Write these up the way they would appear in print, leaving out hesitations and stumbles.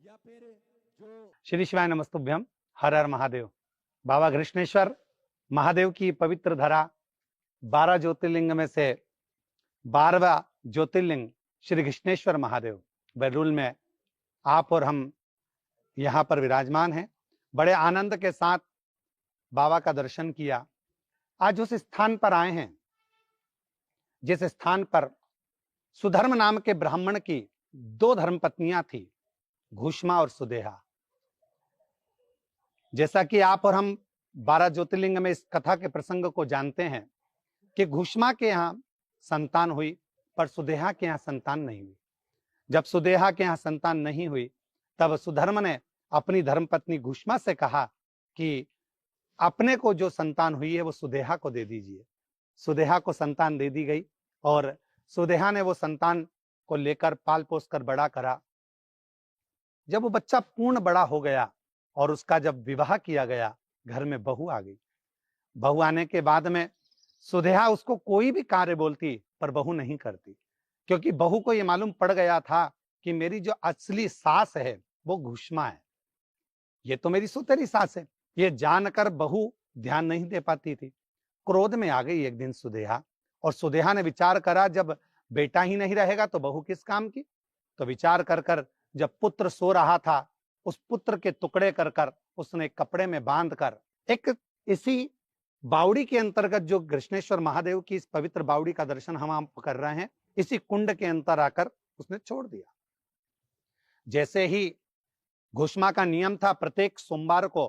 या फिर जो श्री शिवाय नमस्तुभ्यम। हर हर महादेव। बाबा घृष्णेश्वर महादेव की पवित्र धरा 12 ज्योतिर्लिंग में से 12वां ज्योतिर्लिंग श्री घृष्णेश्वर महादेव बेडरूल में आप और हम यहाँ पर विराजमान हैं। बड़े आनंद के साथ बाबा का दर्शन किया। आज उस स्थान पर आए हैं जिस स्थान पर सुधर्म नाम के ब्राह्मण की 2 धर्मपत्नियां थी, घुष्मा और सुदेहा। जैसा कि आप और हम 12 ज्योतिर्लिंग में इस कथा के प्रसंग को जानते हैं कि घुष्मा के यहां संतान हुई पर सुदेहा के यहां संतान नहीं हुई। जब सुदेहा के यहां संतान नहीं हुई तब सुधर्म ने अपनी धर्मपत्नी घुष्मा से कहा कि अपने को जो संतान हुई है वो सुदेहा को दे दीजिए। सुदेहा को संतान दे दी गई और सुदेहा ने वो संतान को लेकर पाल पोस कर बड़ा करा। जब वो बच्चा पूर्ण बड़ा हो गया और उसका जब विवाह किया गया, घर में बहू आ गई। बहू आने के बाद में सुदेहा उसको कोई भी कार्य बोलती पर बहू नहीं करती, क्योंकि बहू को ये मालूम पड़ गया था कि मेरी जो असली सास है वो घुष्मा है, ये तो मेरी सुतेरी सास है। ये जानकर बहू ध्यान नहीं दे पाती थी। क्रोध में आ गई एक दिन सुदेहा, और सुदेहा ने विचार करा जब बेटा ही नहीं रहेगा तो बहू किस काम की। तो विचार कर कर जब पुत्र सो रहा था, उस पुत्र के टुकड़े कर कर उसने कपड़े में बांध कर एक इसी बावड़ी के अंतर्गत, जो घृष्णेश्वर महादेव की इस पवित्र बावड़ी का दर्शन हम कर रहे हैं, इसी कुंड के अंतर आकर उसने छोड़ दिया। जैसे ही घुष्मा का नियम था प्रत्येक सोमवार को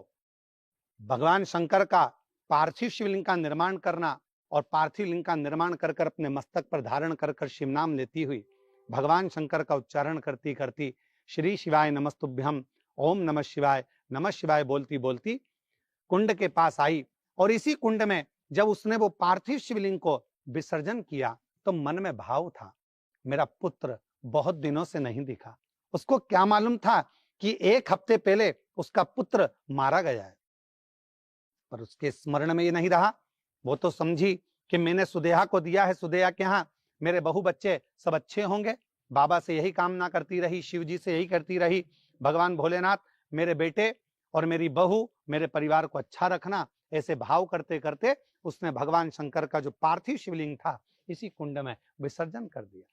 भगवान शंकर का पार्थिव शिवलिंग का निर्माण करना, और पार्थिव लिंग का निर्माण कर कर अपने मस्तक पर धारण कर कर शिव नाम लेती हुई भगवान शंकर का उच्चारण करती करती श्री शिवाय नमस्तुभ्यम, ओम नमः शिवाय बोलती बोलती कुंड के पास आई। और इसी कुंड में जब उसने वो पार्थिव शिवलिंग को विसर्जन किया तो मन में भाव था, मेरा पुत्र बहुत दिनों से नहीं दिखा। उसको क्या मालूम था कि 1 हफ्ते पहले उसका पुत्र मारा गया है, पर उसके स्मरण में ये नहीं रहा। वो तो समझी कि मैंने सुदेहा को दिया है, सुदेहा के यहाँ मेरे बहू बच्चे सब अच्छे होंगे। बाबा से यही कामना करती रही, शिव जी से यही करती रही, भगवान भोलेनाथ मेरे बेटे और मेरी बहू मेरे परिवार को अच्छा रखना। ऐसे भाव करते करते उसने भगवान शंकर का जो पार्थिव शिवलिंग था इसी कुंड में विसर्जन कर दिया।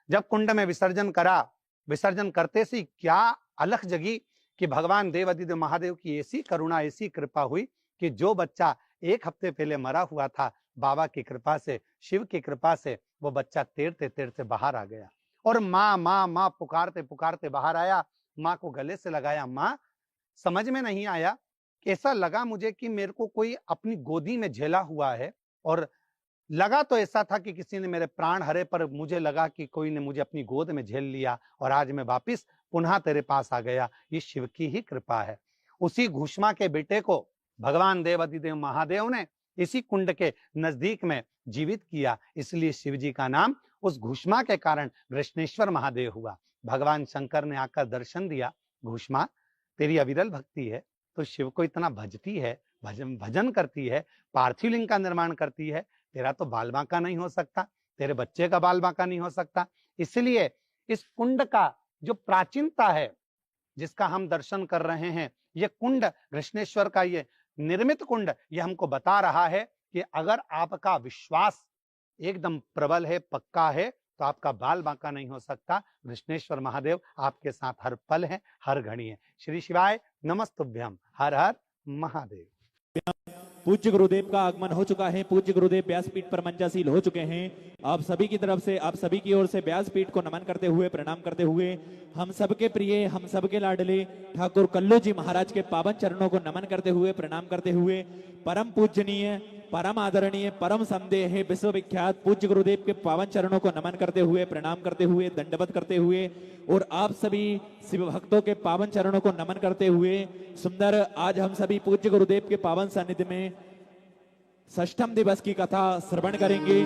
जब कुंड में विसर्जन करा, विसर्जन करते से क्या अलख जगी कि भगवान देवादिदेव महादेव की ऐसी करुणा, ऐसी कृपा हुई कि जो बच्चा 1 हफ्ते पहले मरा हुआ था, बाबा की कृपा से, शिव की कृपा से वो बच्चा तैरते तैरते बाहर आ गया। और माँ माँ माँ पुकारते पुकारते बाहर आया। माँ को गले से लगाया। माँ, समझ में नहीं आया, ऐसा लगा मुझे कि मेरे को कोई अपनी गोदी में झेला हुआ है, और लगा तो ऐसा था कि किसी ने मेरे प्राण हरे, पर मुझे लगा कि कोई ने मुझे अपनी गोद में झेल लिया और आज मैं वापिस पुनः तेरे पास आ गया। ये शिव की ही कृपा है। उसी घुष्मा के बेटे को भगवान देवादिदेव महादेव ने इसी कुंड के नजदीक में जीवित किया, इसलिए शिव जी का नाम उस घुष्मा के कारण घृष्णेश्वर महादेव हुआ। भगवान शंकर ने आकर दर्शन दिया, घुष्मा तेरी अविरल भक्ति है, तो शिव को इतना भजती है, भजन करती है, पार्थिव लिंग का निर्माण करती है, तेरा तो बाल बांका नहीं हो सकता, तेरे बच्चे का बाल बांका नहीं हो सकता। इसलिए इस कुंड का जो प्राचीनता है जिसका हम दर्शन कर रहे हैं, ये कुंड घृष्णेश्वर का ये निर्मित कुंड ये हमको बता रहा है कि अगर आपका विश्वास एकदम प्रबल है, पक्का है, तो आपका बाल बांका नहीं हो सकता। घृष्णेश्वर महादेव आपके साथ हर पल है, हर घड़ी है। श्री शिवाय नमस्तुभ्यम। हर हर महादेव। पूज्य गुरुदेव का आगमन हो चुका है। पूज्य गुरुदेव व्यासपीठ पर मंचासील हो चुके हैं। आप सभी की तरफ से, आप सभी की ओर से व्यासपीठ को नमन करते हुए, प्रणाम करते हुए, हम सबके प्रिय, हम सबके लाडले ठाकुर कल्लू जी महाराज के पावन चरणों को नमन करते हुए, प्रणाम करते हुए, परम पूजनीय, परम आदरणीय, परम संदेह विश्वविख्यात पूज्य गुरुदेव के पावन चरणों को नमन करते हुए, प्रणाम करते हुए, दंडवत करते हुए, और आप सभी शिव भक्तों के पावन चरणों को नमन करते हुए सुंदर आज हम सभी पूज्य गुरुदेव के पावन सानिध्य में षष्ठम दिवस की कथा श्रवण करेंगे।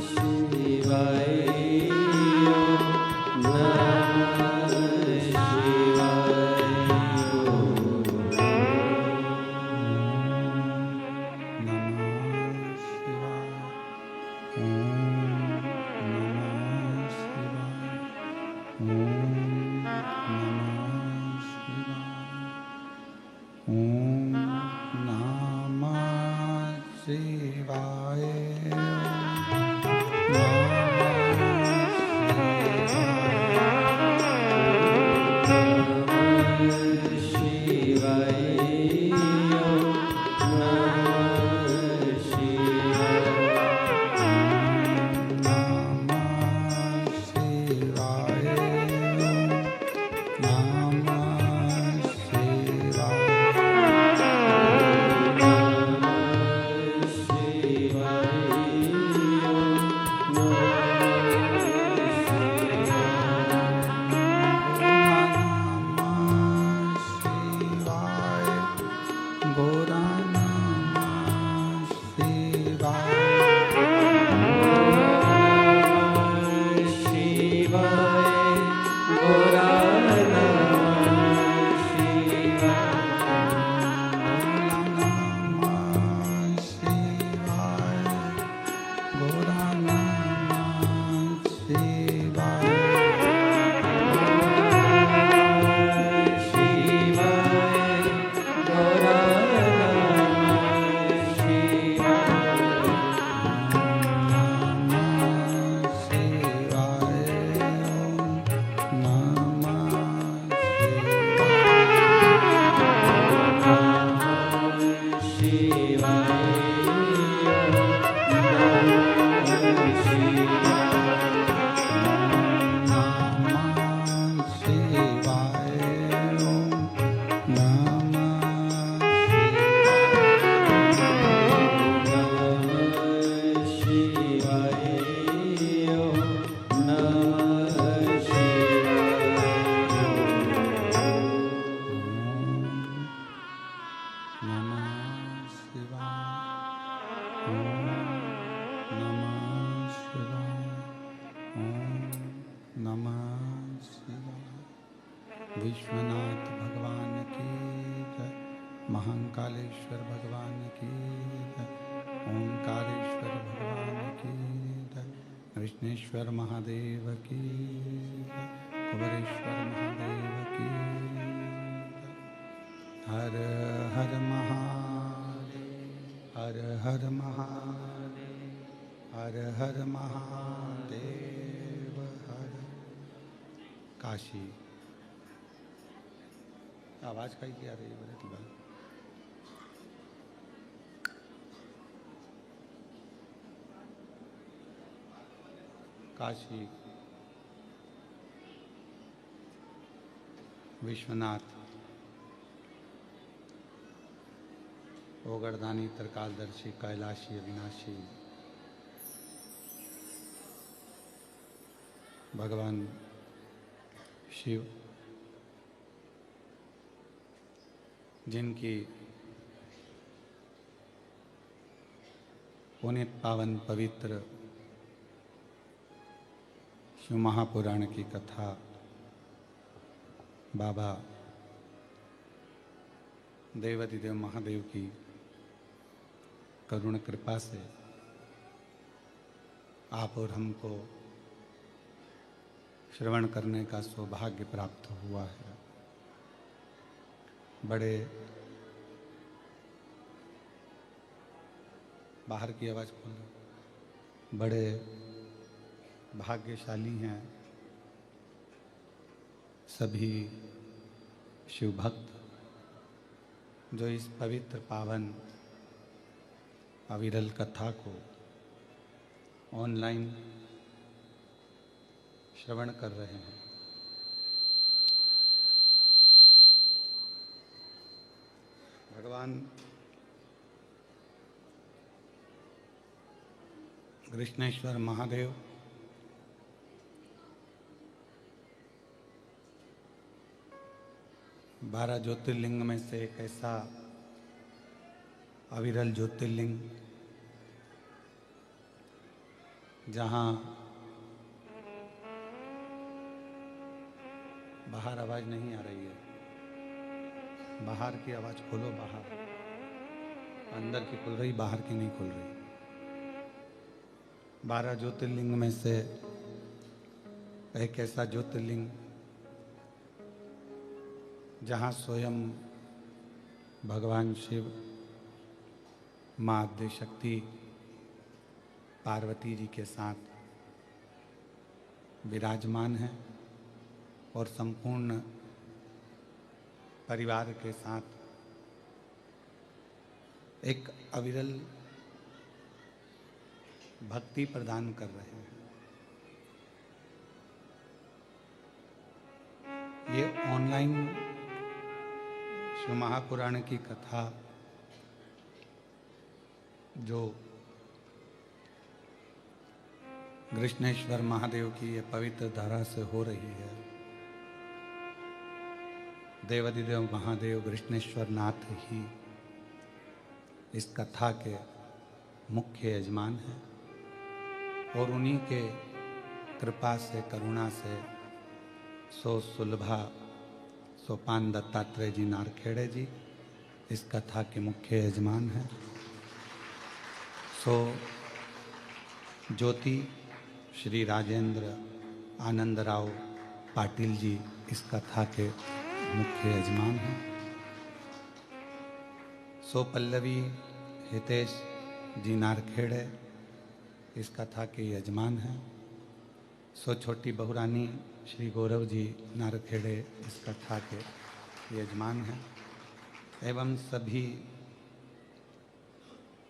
विश्वनाथ भगवान की जय, महाकालेश्वर भगवान की जय, ओंकारेश्वर भगवान की जय, विष्णेश्वर महादेव की जय, कुबेरेश्वर महादेव की जय। हर हर महादेव, हर हर महादेव, हर हर महादेव, हर। काशी आवाज का ही क्या रही है की बात। काशी विश्वनाथ ओगरदानी त्रिकालदर्शी कैलाशी अविनाशी भगवान शिव, जिनकी पुनित पावन पवित्र शिव महापुराण की कथा बाबा देवाधिदेव महादेव की करुण कृपा से आप और हमको श्रवण करने का सौभाग्य प्राप्त हुआ है। बड़े बाहर की आवाज़ खोल रहे, बड़े भाग्यशाली हैं सभी शिव भक्त जो इस पवित्र पावन अविरल कथा को ऑनलाइन श्रवण कर रहे हैं। भगवान कृष्णेश्वर महादेव बारह ज्योतिर्लिंग में से एक ऐसा अविरल ज्योतिर्लिंग जहाँ बाहर आवाज नहीं आ रही है, बाहर की आवाज खोलो, बाहर अंदर की खुल रही, बाहर की नहीं खुल रही। 12 ज्योतिर्लिंग में से एक ऐसा ज्योतिर्लिंग जहाँ स्वयं भगवान शिव, माँ आद्यशक्ति पार्वती जी के साथ विराजमान है और संपूर्ण परिवार के साथ एक अविरल भक्ति प्रदान कर रहे हैं। ये ऑनलाइन शिव महापुराण की कथा जो कृष्णेश्वर महादेव की ये पवित्र धारा से हो रही है, देवाधिदेव महादेव कृष्णेश्वर नाथ ही इस कथा के मुख्य यजमान हैं और उन्हीं के कृपा से, करुणा से सो सुलभा सोपान दत्तात्रेय जी नारखेड़े जी इस कथा के मुख्य यजमान हैं। सो ज्योति श्री राजेंद्र आनंदराव पाटिल जी इस कथा के मुख्य यजमान हैं। सो पल्लवी हितेश जी नारखेड़े इस कथा के यजमान हैं। सो छोटी बहुरानी श्री गौरव जी नारखेड़े इस कथा के यजमान हैं। एवं सभी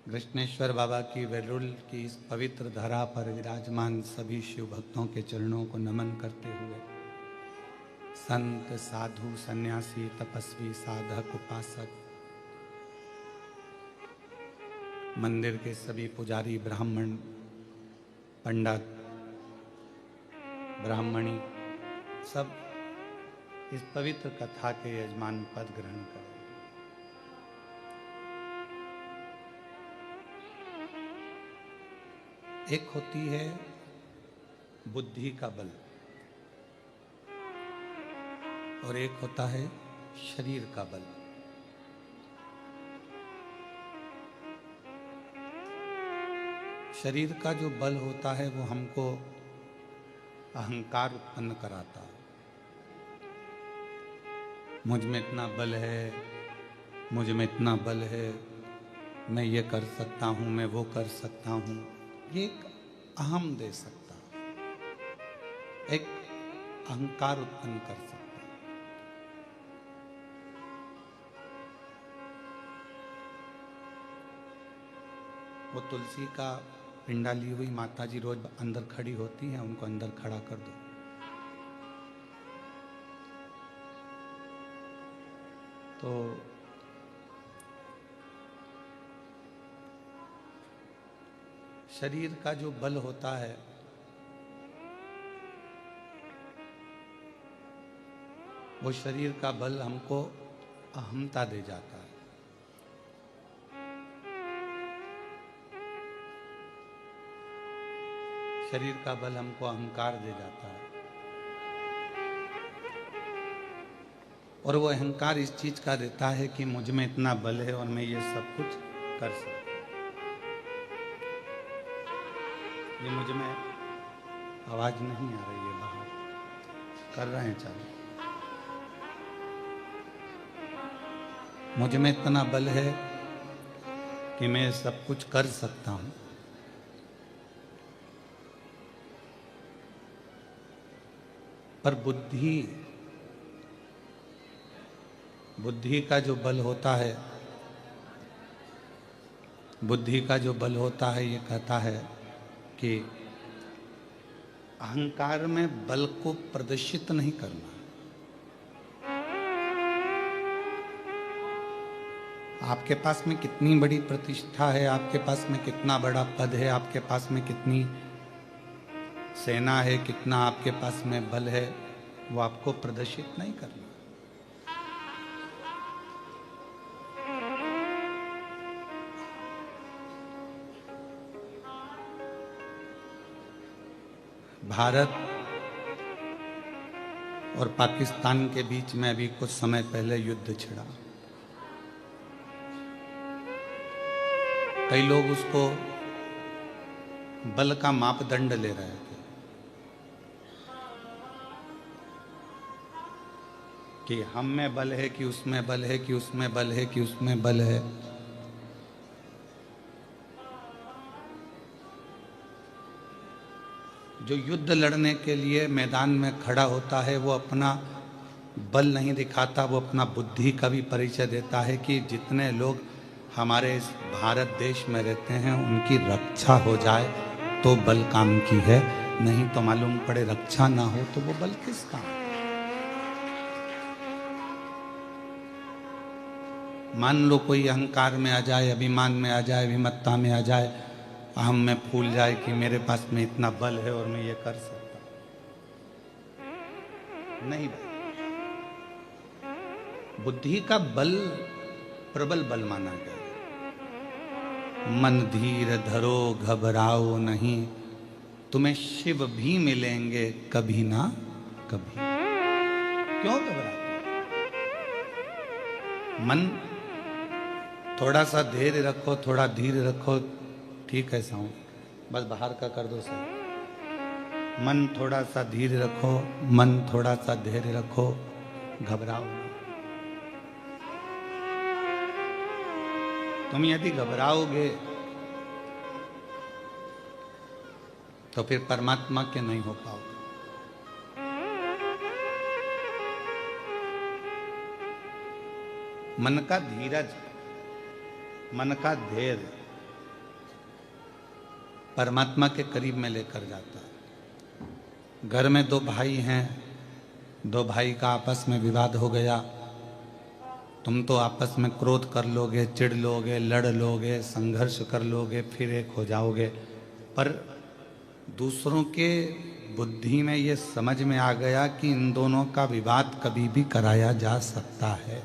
कृष्णेश्वर बाबा की वेरुल की इस पवित्र धरा पर विराजमान सभी शिव भक्तों के चरणों को नमन करते हुए संत साधु सन्यासी तपस्वी साधक उपासक मंदिर के सभी पुजारी ब्राह्मण पंडित ब्राह्मणी सब इस पवित्र कथा के यजमान पद ग्रहण करें। एक होती है बुद्धि का बल और एक होता है शरीर का बल। शरीर का जो बल होता है वो हमको अहंकार उत्पन्न कराता है। मुझ में इतना बल है, मुझ में इतना बल है, मैं ये कर सकता हूँ, मैं वो कर सकता हूँ, ये एक अहम दे सकता है, एक अहंकार उत्पन्न कर सकता है। वो तुलसी का पिंडा ली हुई माता जी रोज अंदर खड़ी होती हैं, उनको अंदर खड़ा कर दो। तो शरीर का जो बल होता है वो शरीर का बल हमको अहमता दे जाता है। शरीर का बल हमको अहंकार दे जाता है और वो अहंकार इस चीज का देता है कि मुझ में इतना बल है और मैं ये सब कुछ कर सकता हूं। ये मुझ में आवाज नहीं आ रही है, बाहर कर रहे हैं चालू। मुझ में इतना बल है कि मैं सब कुछ कर सकता हूं, पर बुद्धि का जो बल होता है, बुद्धि का जो बल होता है ये कहता है कि अहंकार में बल को प्रदर्शित नहीं करना। आपके पास में कितनी बड़ी प्रतिष्ठा है, आपके पास में कितना बड़ा पद है, आपके पास में कितनी सेना है, कितना आपके पास में बल है, वो आपको प्रदर्शित नहीं करना। भारत और पाकिस्तान के बीच में अभी कुछ समय पहले युद्ध छिड़ा। कई लोग उसको बल का मापदंड ले रहे थे कि हम में बल है कि उसमें बल है, कि उसमें बल है, कि उसमें बल है। जो युद्ध लड़ने के लिए मैदान में खड़ा होता है वो अपना बल नहीं दिखाता, वो अपना बुद्धि का भी परिचय देता है कि जितने लोग हमारे इस भारत देश में रहते हैं उनकी रक्षा हो जाए तो बल काम की है, नहीं तो मालूम पड़े रक्षा ना हो तो वो बल किस काम। मान लो कोई अहंकार में आ जाए, अभिमान में आ जाए, विमत्ता में आ जाए, अहम में फूल जाए कि मेरे पास में इतना बल है और मैं ये कर सकता हूं। नहीं भाई, बुद्धि का बल प्रबल बल माना गया। मन धीर धरो घबराओ नहीं, तुम्हें शिव भी मिलेंगे कभी ना कभी। क्यों घबराते? मन थोड़ा सा धैर्य रखो, थोड़ा धीर रखो, ठीक है साऊं, बस बाहर का कर दो सर। मन थोड़ा सा धीर रखो, मन थोड़ा सा धैर्य रखो, घबराओ ना। तुम यदि घबराओगे तो फिर परमात्मा के नहीं हो पाओगे। मन का धीरज, मन का धैर्य परमात्मा के करीब में लेकर जाता है। घर में दो भाई हैं, दो भाई का आपस में विवाद हो गया, तुम तो आपस में क्रोध कर लोगे, चिढ़ लोगे, लड़ लोगे, संघर्ष कर लोगे, फिर एक हो जाओगे। पर दूसरों के बुद्धि में ये समझ में आ गया कि इन दोनों का विवाद कभी भी कराया जा सकता है।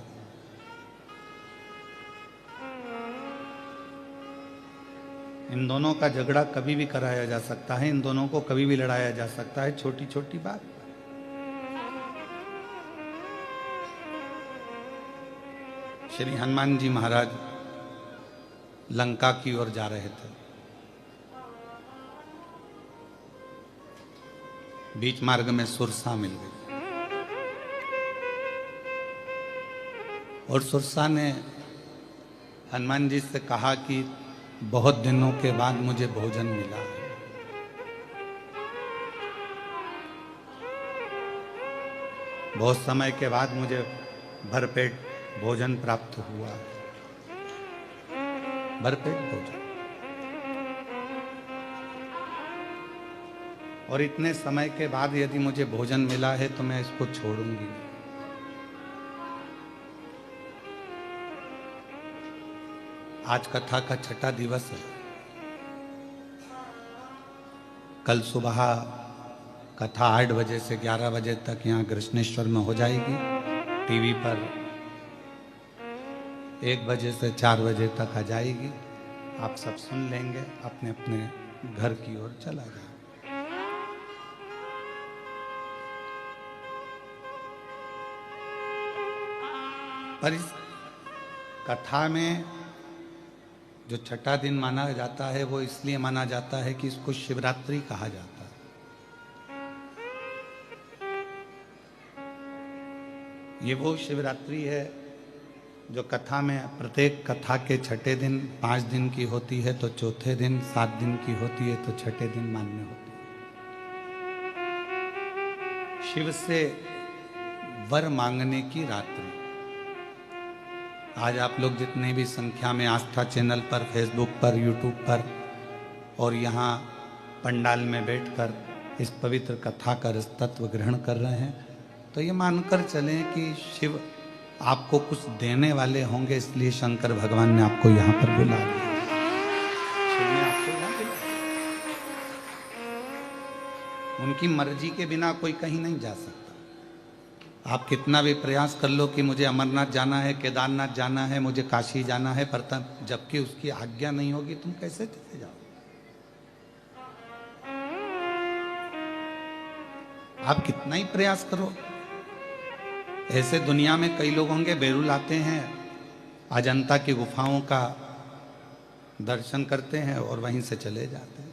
इन दोनों का झगड़ा कभी भी कराया जा सकता है, इन दोनों को कभी भी लड़ाया जा सकता है, छोटी छोटी बात। श्री हनुमान जी महाराज लंका की ओर जा रहे थे। बीच मार्ग में सुरसा मिल गई और सुरसा ने हनुमान जी से कहा कि बहुत दिनों के बाद मुझे भोजन मिला है। बहुत समय के बाद मुझे भरपेट भोजन प्राप्त हुआ है। भरपेट भोजन, और इतने समय के बाद यदि मुझे भोजन मिला है तो मैं इसको छोड़ूंगी नहीं। आज कथा का छठा दिवस है। कल सुबह कथा 8 बजे से 11 बजे तक यहाँ कृष्णेश्वर में हो जाएगी। टीवी पर 1 बजे से 4 बजे तक आ जाएगी। आप सब सुन लेंगे, अपने अपने घर की ओर चला जाए। पर इस कथा में जो छठा दिन माना जाता है वो इसलिए माना जाता है कि इसको शिवरात्रि कहा जाता है। ये वो शिवरात्रि है जो कथा में प्रत्येक कथा के छठे दिन 5 दिन की होती है, तो चौथे दिन 7 दिन की होती है, तो छठे दिन मान्य होती है। शिव से वर मांगने की रात्रि। आज आप लोग जितने भी संख्या में आस्था चैनल पर, फेसबुक पर, यूट्यूब पर और यहाँ पंडाल में बैठकर इस पवित्र कथा का तत्व ग्रहण कर रहे हैं, तो ये मानकर चलें कि शिव आपको कुछ देने वाले होंगे, इसलिए शंकर भगवान ने आपको यहाँ पर बुला लिया। शिव ने आपको यहाँ बुलाया। उनकी मर्जी के बिना कोई कहीं नहीं जा सकता। आप कितना भी प्रयास कर लो कि मुझे अमरनाथ जाना है, केदारनाथ जाना है, मुझे काशी जाना है, पर तब जबकि उसकी आज्ञा नहीं होगी तुम कैसे चले जाओ? आप कितना ही प्रयास करो। ऐसे दुनिया में कई लोग होंगे, बेरुल आते हैं, अजंता की गुफाओं का दर्शन करते हैं और वहीं से चले जाते हैं।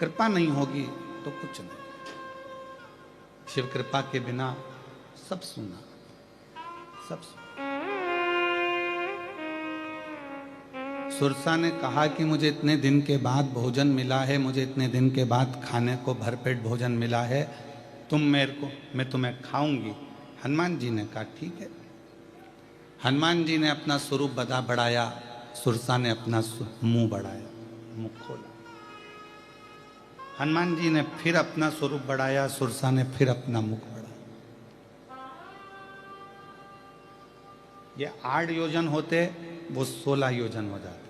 कृपा नहीं होगी तो कुछ नहीं। शिव कृपा के बिना सब सुना, सब सुना। सुरसा ने कहा कि मुझे इतने दिन के बाद भोजन मिला है, मुझे इतने दिन के बाद खाने को भरपेट भोजन मिला है, तुम मेरे को, मैं तुम्हें खाऊंगी। हनुमान जी ने कहा ठीक है। हनुमान जी ने अपना स्वरूप बढ़ाया, सुरसा ने अपना मुंह बढ़ाया, मुंह खोला। हनुमान जी ने फिर अपना स्वरूप बढ़ाया, सुरसा ने फिर अपना मुख बढ़ाया। ये 8 योजन होते, वो 16 योजन हो जाते।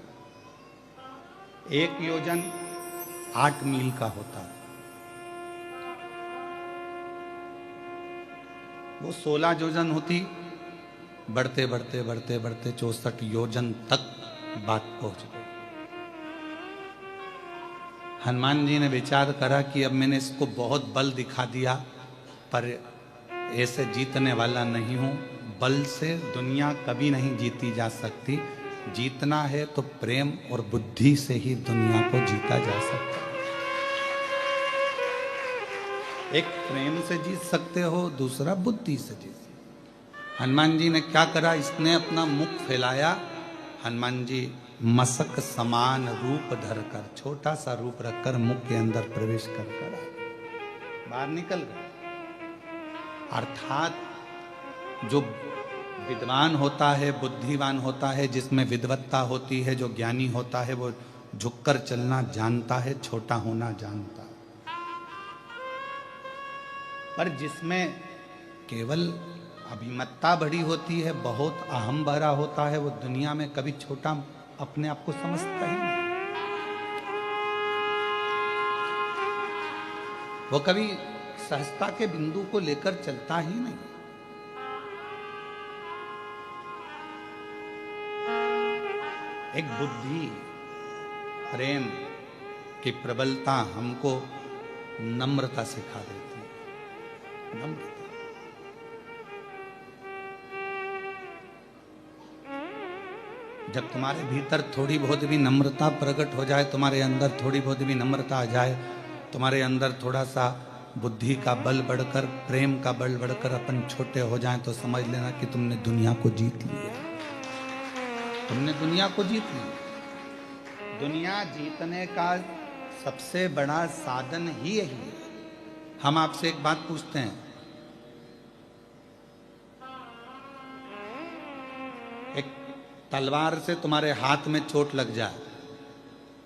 1 योजन 8 मील का होता है, वो 16 योजन होती। बढ़ते बढ़ते बढ़ते बढ़ते 64 योजन तक बात पहुंच गई। हनुमान जी ने विचार करा कि अब मैंने इसको बहुत बल दिखा दिया, पर ऐसे जीतने वाला नहीं हूं, बल से दुनिया कभी नहीं जीती जा सकती। जीतना है तो प्रेम और बुद्धि से ही दुनिया को जीता जा सकता है। एक प्रेम से जीत सकते हो, दूसरा बुद्धि से जीत सकते। हनुमान जी ने क्या करा, इसने अपना मुख फैलाया। हनुमान जी मशक समान रूप धरकर, छोटा सा रूप रखकर मुख के अंदर प्रवेश कर बाहर निकल गए। अर्थात जो विद्वान होता है, बुद्धिमान होता है, जिसमें विद्वत्ता होती है, जो ज्ञानी होता है, वो झुककर चलना जानता है, छोटा होना जानता है। पर जिसमें केवल अभिमत्ता बड़ी होती है, बहुत अहम भरा होता है, वो दुनिया में कभी छोटा अपने आप को समझता ही नहीं। वो कभी सहजता के बिंदु को लेकर चलता ही नहीं। एक बुद्धि, प्रेम की प्रबलता हमको नम्रता सिखा देती है। नम्रता। जब तुम्हारे भीतर थोड़ी बहुत भी नम्रता प्रकट हो जाए, तुम्हारे अंदर थोड़ी बहुत भी नम्रता आ जाए, तुम्हारे अंदर थोड़ा सा बुद्धि का बल बढ़कर, प्रेम का बल बढ़कर अपन छोटे हो जाएं, तो समझ लेना कि तुमने दुनिया को जीत लिया। तुमने दुनिया को जीत लिया। दुनिया जीतने का सबसे बड़ा साधन ही यही है। हम आपसे एक बात पूछते हैं, एक तलवार से तुम्हारे हाथ में चोट लग जाए,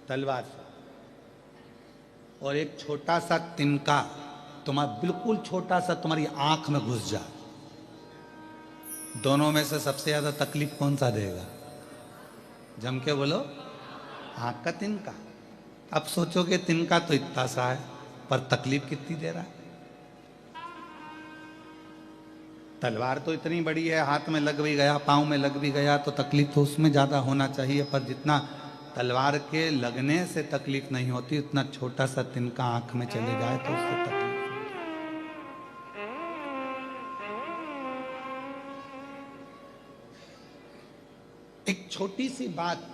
तलवार से, और एक छोटा सा तिनका तुम्हारा बिल्कुल छोटा सा तुम्हारी आंख में घुस जाए, दोनों में से सबसे ज्यादा तकलीफ कौन सा देगा? जम के बोलो, आंख का तिनका। अब सोचोगे तिनका तो इतना सा है, पर तकलीफ कितनी दे रहा है? तलवार तो इतनी बड़ी है, हाथ में लग भी गया, पांव में लग भी गया, तो तकलीफ तो उसमें ज्यादा होना चाहिए, पर जितना तलवार के लगने से तकलीफ नहीं होती, उतना छोटा सा तिनका आंख में चले जाए तो उससे तकलीफ। एक छोटी सी बात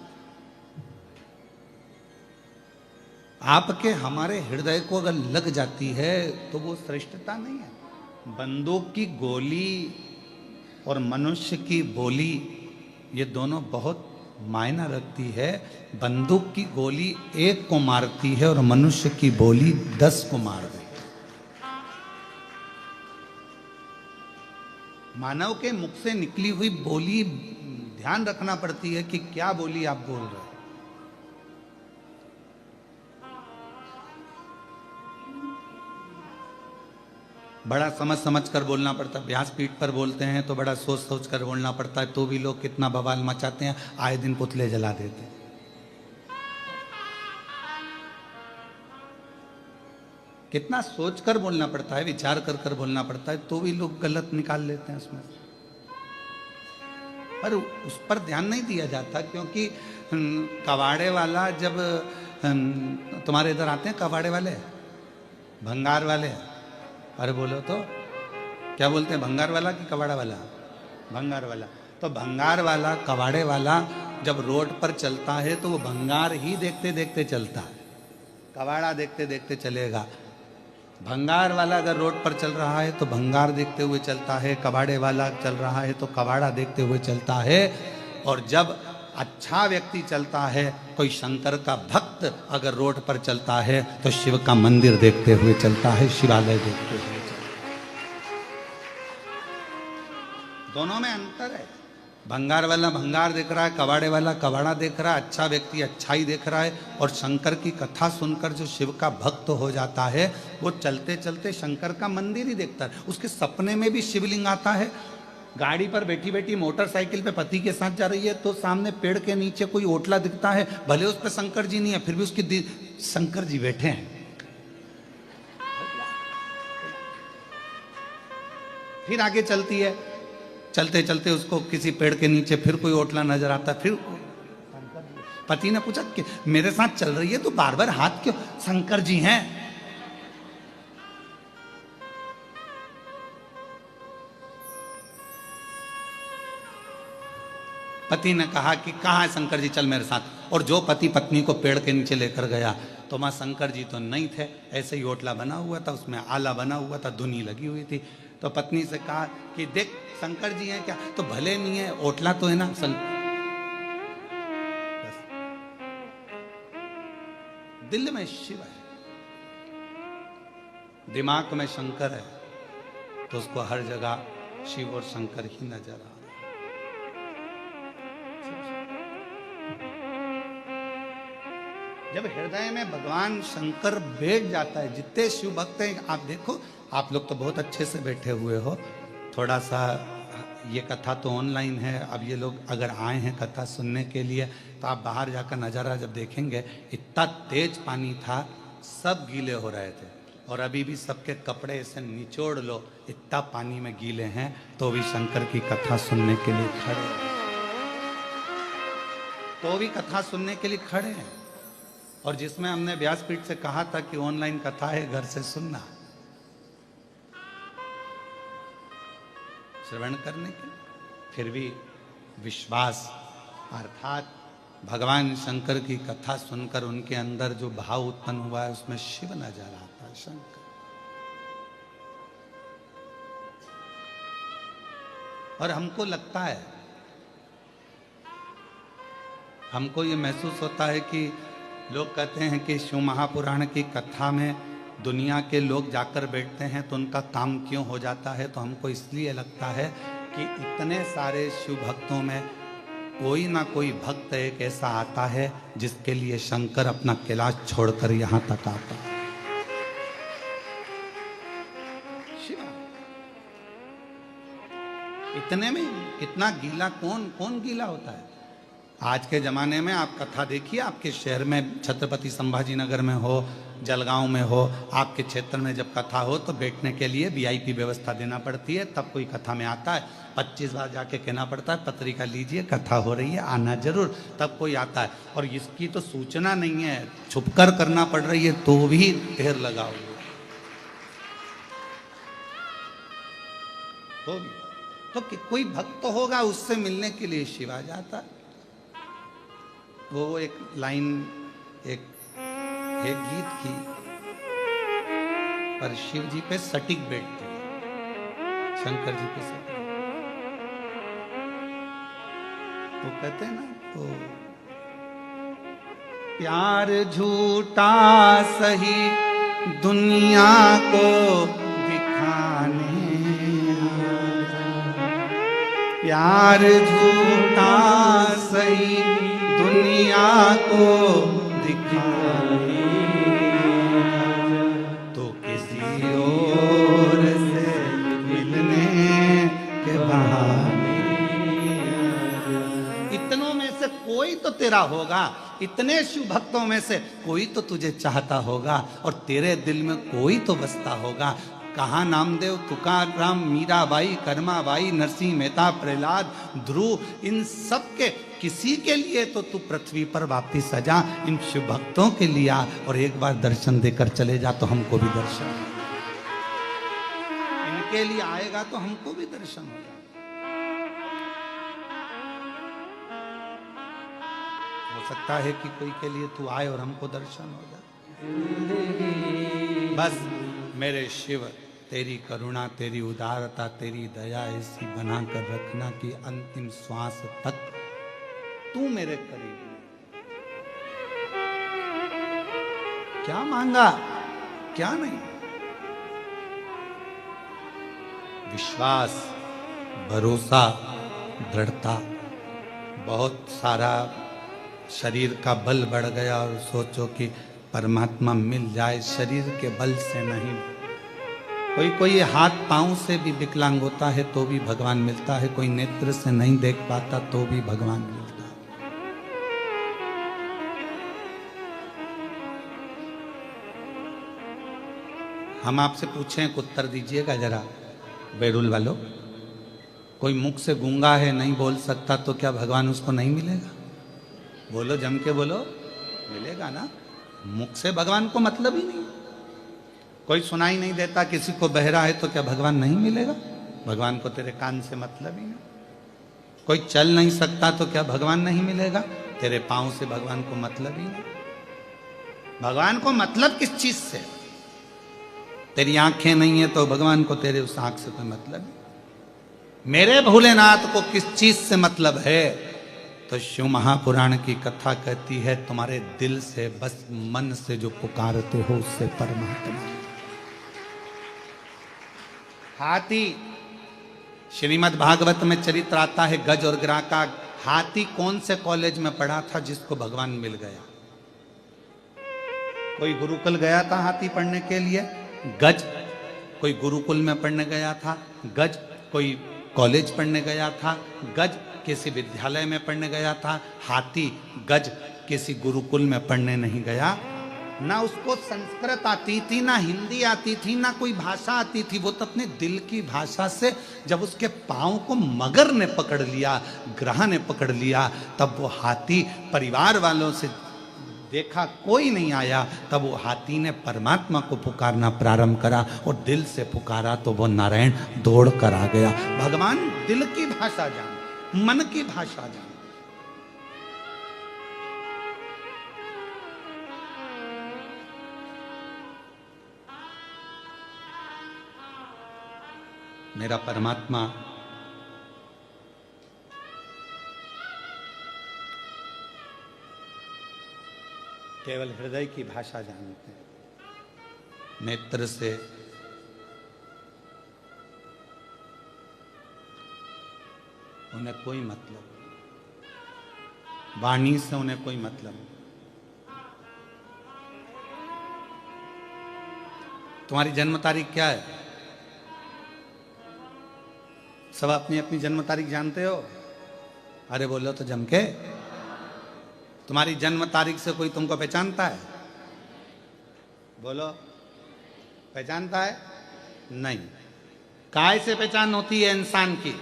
आपके हमारे हृदय को अगर लग जाती है तो वो श्रेष्ठता नहीं है। बंदूक की गोली और मनुष्य की बोली, ये दोनों बहुत मायना रखती है। बंदूक की गोली एक को मारती है और मनुष्य की बोली 10 को मार देती है। मानव के मुख से निकली हुई बोली ध्यान रखना पड़ती है कि क्या बोली आप बोल रहे हो। बड़ा समझ समझ कर बोलना पड़ता है। व्यासपीठ पर बोलते हैं तो बड़ा सोच सोच कर बोलना पड़ता है, तो भी लोग कितना बवाल मचाते हैं, आए दिन पुतले जला देते हैं। कितना सोच कर बोलना पड़ता है, विचार कर कर बोलना पड़ता है, तो भी लोग गलत निकाल लेते हैं उसमें। पर उस पर ध्यान नहीं दिया जाता, क्योंकि कबाड़े वाला जब तुम्हारे इधर आते हैं, कबाड़े वाले, भंगार वाले, अरे बोलो तो क्या बोलते हैं, भंगार वाला कि कबाड़ा वाला? भंगार वाला। तो भंगार वाला, कबाड़े वाला जब रोड पर चलता है तो वो भंगार ही देखते देखते चलता है, कबाड़ा देखते देखते चलेगा। भंगार वाला अगर रोड पर चल रहा है तो भंगार देखते हुए चलता है, कबाड़े वाला चल रहा है तो कबाड़ा देखते हुए चलता है। और जब अच्छा व्यक्ति चलता है, कोई शंकर का भक्त अगर रोड पर चलता है तो शिव का मंदिर देखते हुए चलता है, शिवालय देखते हुए चलता है। दोनों में अंतर है। भंगार वाला भंगार देख रहा है, कबाड़े वाला कबाड़ा देख रहा है, अच्छा व्यक्ति अच्छाई देख रहा है। और शंकर की कथा सुनकर जो शिव का भक्त हो जाता है, वो चलते चलते शंकर का मंदिर ही देखता है। उसके सपने में भी शिवलिंग आता है। गाड़ी पर बैठी बैठी मोटरसाइकिल पे पति के साथ जा रही है तो सामने पेड़ के नीचे कोई ओटला दिखता है, भले उस पर शंकर जी नहीं है, फिर भी उसकी शंकर जी बैठे हैं। फिर आगे चलती है, चलते चलते उसको किसी पेड़ के नीचे फिर कोई ओटला नजर आता है, फिर पति ने पूछा कि मेरे साथ चल रही है तो बार बार हाथ क्यों? शंकर जी हैं। पति ने कहा कि कहाँ है शंकर जी, चल मेरे साथ। और जो पति पत्नी को पेड़ के नीचे लेकर गया तो माँ शंकर जी तो नहीं थे, ऐसे ही ओटला बना हुआ था, उसमें आला बना हुआ था, धुनी लगी हुई थी। तो पत्नी से कहा कि देख शंकर जी हैं क्या? तो भले नहीं है, ओटला तो है ना। दिल में शिव है, दिमाग में शंकर है, तो उसको हर जगह शिव और शंकर ही नजर आ रहा है। जब हृदय में भगवान शंकर बैठ जाता है, जितने शिव भक्त हैं आप देखो, आप लोग तो बहुत अच्छे से बैठे हुए हो, थोड़ा सा ये कथा तो ऑनलाइन है, अब ये लोग अगर आए हैं कथा सुनने के लिए तो आप बाहर जाकर नज़ारा जब देखेंगे, इतना तेज पानी था, सब गीले हो रहे थे। और अभी भी सबके कपड़े ऐसे निचोड़ लो, इतना पानी में गीले हैं, तो भी शंकर की कथा सुनने के लिए खड़े हैं, तो भी कथा सुनने के लिए खड़े हैं। और जिसमें हमने व्यासपीठ से कहा था कि ऑनलाइन कथा है, घर से सुनना, श्रवण करने के लिए, फिर भी विश्वास, अर्थात भगवान शंकर की कथा सुनकर उनके अंदर जो भाव उत्पन्न हुआ है उसमें शिव नजर आता है, शंकर। और हमको लगता है, हमको ये महसूस होता है कि लोग कहते हैं कि शिव महापुराण की कथा में दुनिया के लोग जाकर बैठते हैं तो उनका काम क्यों हो जाता है। तो हमको इसलिए लगता है कि इतने सारे शिव भक्तों में कोई ना कोई भक्त एक ऐसा आता है जिसके लिए शंकर अपना कैलाश छोड़कर यहां तक आता है। इतने में इतना गीला कौन गीला होता है? आज के जमाने में आप कथा देखिए, आपके शहर में छत्रपति संभाजी नगर में हो, जलगांव में हो, आपके क्षेत्र में जब कथा हो तो बैठने के लिए वीआईपी व्यवस्था देना पड़ती है, तब कोई कथा में आता है। 25 बार जाके कहना पड़ता है पत्रिका लीजिए, कथा हो रही है, आना जरूर, तब कोई आता है। और इसकी तो सूचना नहीं है, छुपकर करना पड़ रही है, तो भी ढेर लगा हुआ तो कोई भक्त तो होगा, उससे मिलने के लिए शिव आ जाता है। वो एक लाइन एक गीत की, पर शिव जी पे सटीक बैठती है, शंकर जी पे सटीक। वो कहते हैं ना, तो प्यार झूठा सही दुनिया को दिखाने, प्यार झूठा सही दुनिया को दिखाने, तो किसी और से मिलने के बहाने। इतनों में से कोई तो तेरा होगा, इतने शिव भक्तों में से कोई तो तुझे चाहता होगा, और तेरे दिल में कोई तो बसता होगा। कहाँ नामदेव, तुकाराम, मीराबाई, कर्माबाई, नरसिंह मेहता, प्रहलाद, ध्रुव, इन सब के किसी के लिए तो तू पृथ्वी पर वापिस आ जा, इन शिव भक्तों के लिए आ, और एक बार दर्शन देकर चले जा, तो हमको भी दर्शन, इनके लिए आएगा तो हमको भी दर्शन होगा। हो सकता है कि कोई के लिए तू आए और हमको दर्शन हो जाए। बस मेरे शिव, तेरी करुणा, तेरी उदारता, तेरी दया ऐसी बना कर रखना कि अंतिम श्वास तक तू मेरे करीब। क्या मांगा, क्या नहीं, विश्वास, भरोसा, दृढ़ता, बहुत सारा शरीर का बल बढ़ गया और सोचो कि परमात्मा मिल जाए, शरीर के बल से नहीं। कोई हाथ पांव से भी विकलांग होता है तो भी भगवान मिलता है, कोई नेत्र से नहीं देख पाता तो भी भगवान मिलता है। हम आपसे पूछें, उत्तर दीजिएगा जरा बेरुल वालों, कोई मुख से गूंगा है, नहीं बोल सकता, तो क्या भगवान उसको नहीं मिलेगा? बोलो, जम के बोलो, मिलेगा ना। मुख से भगवान को मतलब ही नहीं। कोई सुनाई नहीं देता, किसी को बहरा है, तो क्या भगवान नहीं मिलेगा? भगवान को तेरे कान से मतलब ही नहीं। कोई चल नहीं सकता तो क्या भगवान नहीं मिलेगा? तेरे पांव से भगवान को मतलब ही नहीं। भगवान को मतलब किस चीज से? तेरी आंखें नहीं है तो भगवान को तेरे उस आंख से कोई मतलब नहीं। मेरे भोलेनाथ को किस चीज से मतलब है? तो शिव महापुराण की कथा कहती है तुम्हारे दिल से, बस मन से जो पुकारते हो उससे परमात्मा। हाथी, श्रीमद् भागवत में चरित्र आता है गज और ग्राह का। हाथी कौन से कॉलेज में पढ़ा था जिसको भगवान मिल गया? कोई गुरुकुल गया था हाथी पढ़ने के लिए? गज कोई गुरुकुल में पढ़ने गया था? गज कोई कॉलेज पढ़ने गया था? गज किसी विद्यालय में पढ़ने गया था? हाथी गज किसी गुरुकुल में पढ़ने नहीं गया। ना उसको संस्कृत आती थी, ना हिंदी आती थी, ना कोई भाषा आती थी। वो तो अपने दिल की भाषा से, जब उसके पांव को मगर ने पकड़ लिया, ग्रह ने पकड़ लिया, तब वो हाथी परिवार वालों से देखा कोई नहीं आया, तब वो हाथी ने परमात्मा को पुकारना प्रारंभ करा और दिल से पुकारा तो वो नारायण दौड़ कर आ गया। भगवान दिल की भाषा जान, मन की भाषा जान। मेरा परमात्मा केवल हृदय की भाषा जानते हैं। नेत्र से उन्हें कोई मतलब, वाणी से उन्हें कोई मतलब। तुम्हारी जन्म तारीख क्या है? सब अपनी अपनी जन्म तारीख जानते हो? अरे बोलो तो जम के। तुम्हारी जन्म तारीख से कोई तुमको पहचानता है? बोलो, पहचानता है? नहीं। काय से पहचान होती है इंसान की?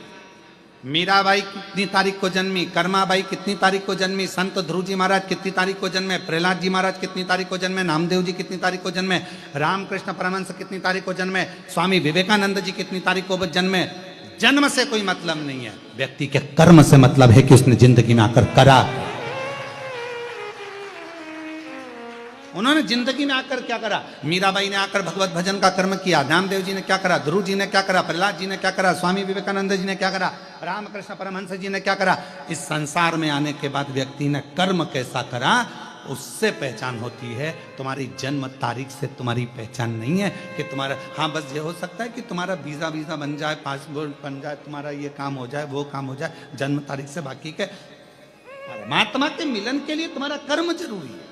मीराबाई कितनी तारीख को जन्मी, कर्माबाई कितनी तारीख को जन्मी, संत ध्रुव जी महाराज कितनी तारीख को जन्मे, प्रहलाद जी महाराज कितनी तारीख को जन्मे, नामदेव जी कितनी तारीख को जन्मे, रामकृष्ण परमहंस कितनी तारीख को जन्मे, स्वामी विवेकानंद जी कितनी तारीख को जन्मे। जन्म से कोई मतलब नहीं है, व्यक्ति के कर्म से मतलब है कि उसने जिंदगी में आकर करा। उन्होंने जिंदगी में आकर क्या करा? मीराबाई ने आकर भगवत भजन का कर्म किया, नामदेव जी ने क्या करा, ध्रुव जी ने क्या करा, प्रहलाद जी ने क्या करा, स्वामी विवेकानंद जी ने क्या करा, रामकृष्ण परमहंस जी ने क्या करा। इस संसार में आने के बाद व्यक्ति ने कर्म कैसा करा, उससे पहचान होती है। तुम्हारी जन्म तारीख से तुम्हारी पहचान नहीं है कि तुम्हारा, हाँ बस ये हो सकता है कि तुम्हारा वीजा बन जाए, पासपोर्ट बन जाए, तुम्हारा ये काम हो जाए, वो काम हो जाए, जन्म तारीख से। बाकी के परमात्मा के मिलन के लिए तुम्हारा कर्म जरूरी है।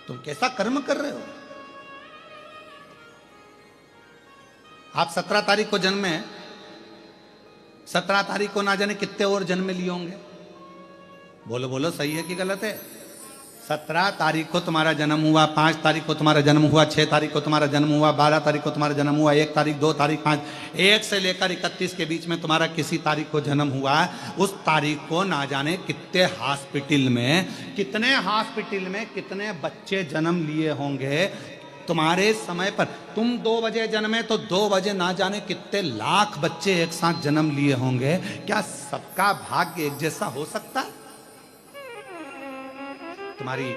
तुम कैसा कर्म कर रहे हो? आप 17 तारीख को जन्मे, 17 तारीख को ना जाने कितने और जन्म लिए होंगे। बोलो बोलो, सही है कि गलत है? 17 तारीख को तुम्हारा जन्म हुआ, 5 तारीख को तुम्हारा जन्म हुआ, 6 तारीख को तुम्हारा जन्म हुआ, 12 तारीख को तुम्हारा जन्म हुआ, 1 तारीख, 2 तारीख, 5, 1 से लेकर 31 के बीच में तुम्हारा किसी तारीख को जन्म हुआ। उस तारीख को ना जाने कितने हॉस्पिटल में कितने बच्चे जन्म लिए होंगे तुम्हारे समय पर। तुम 2 बजे जन्मे तो 2 बजे ना जाने कितने लाख बच्चे एक साथ जन्म लिए होंगे। क्या सबका भाग्य एक जैसा हो सकता है? तुम्हारी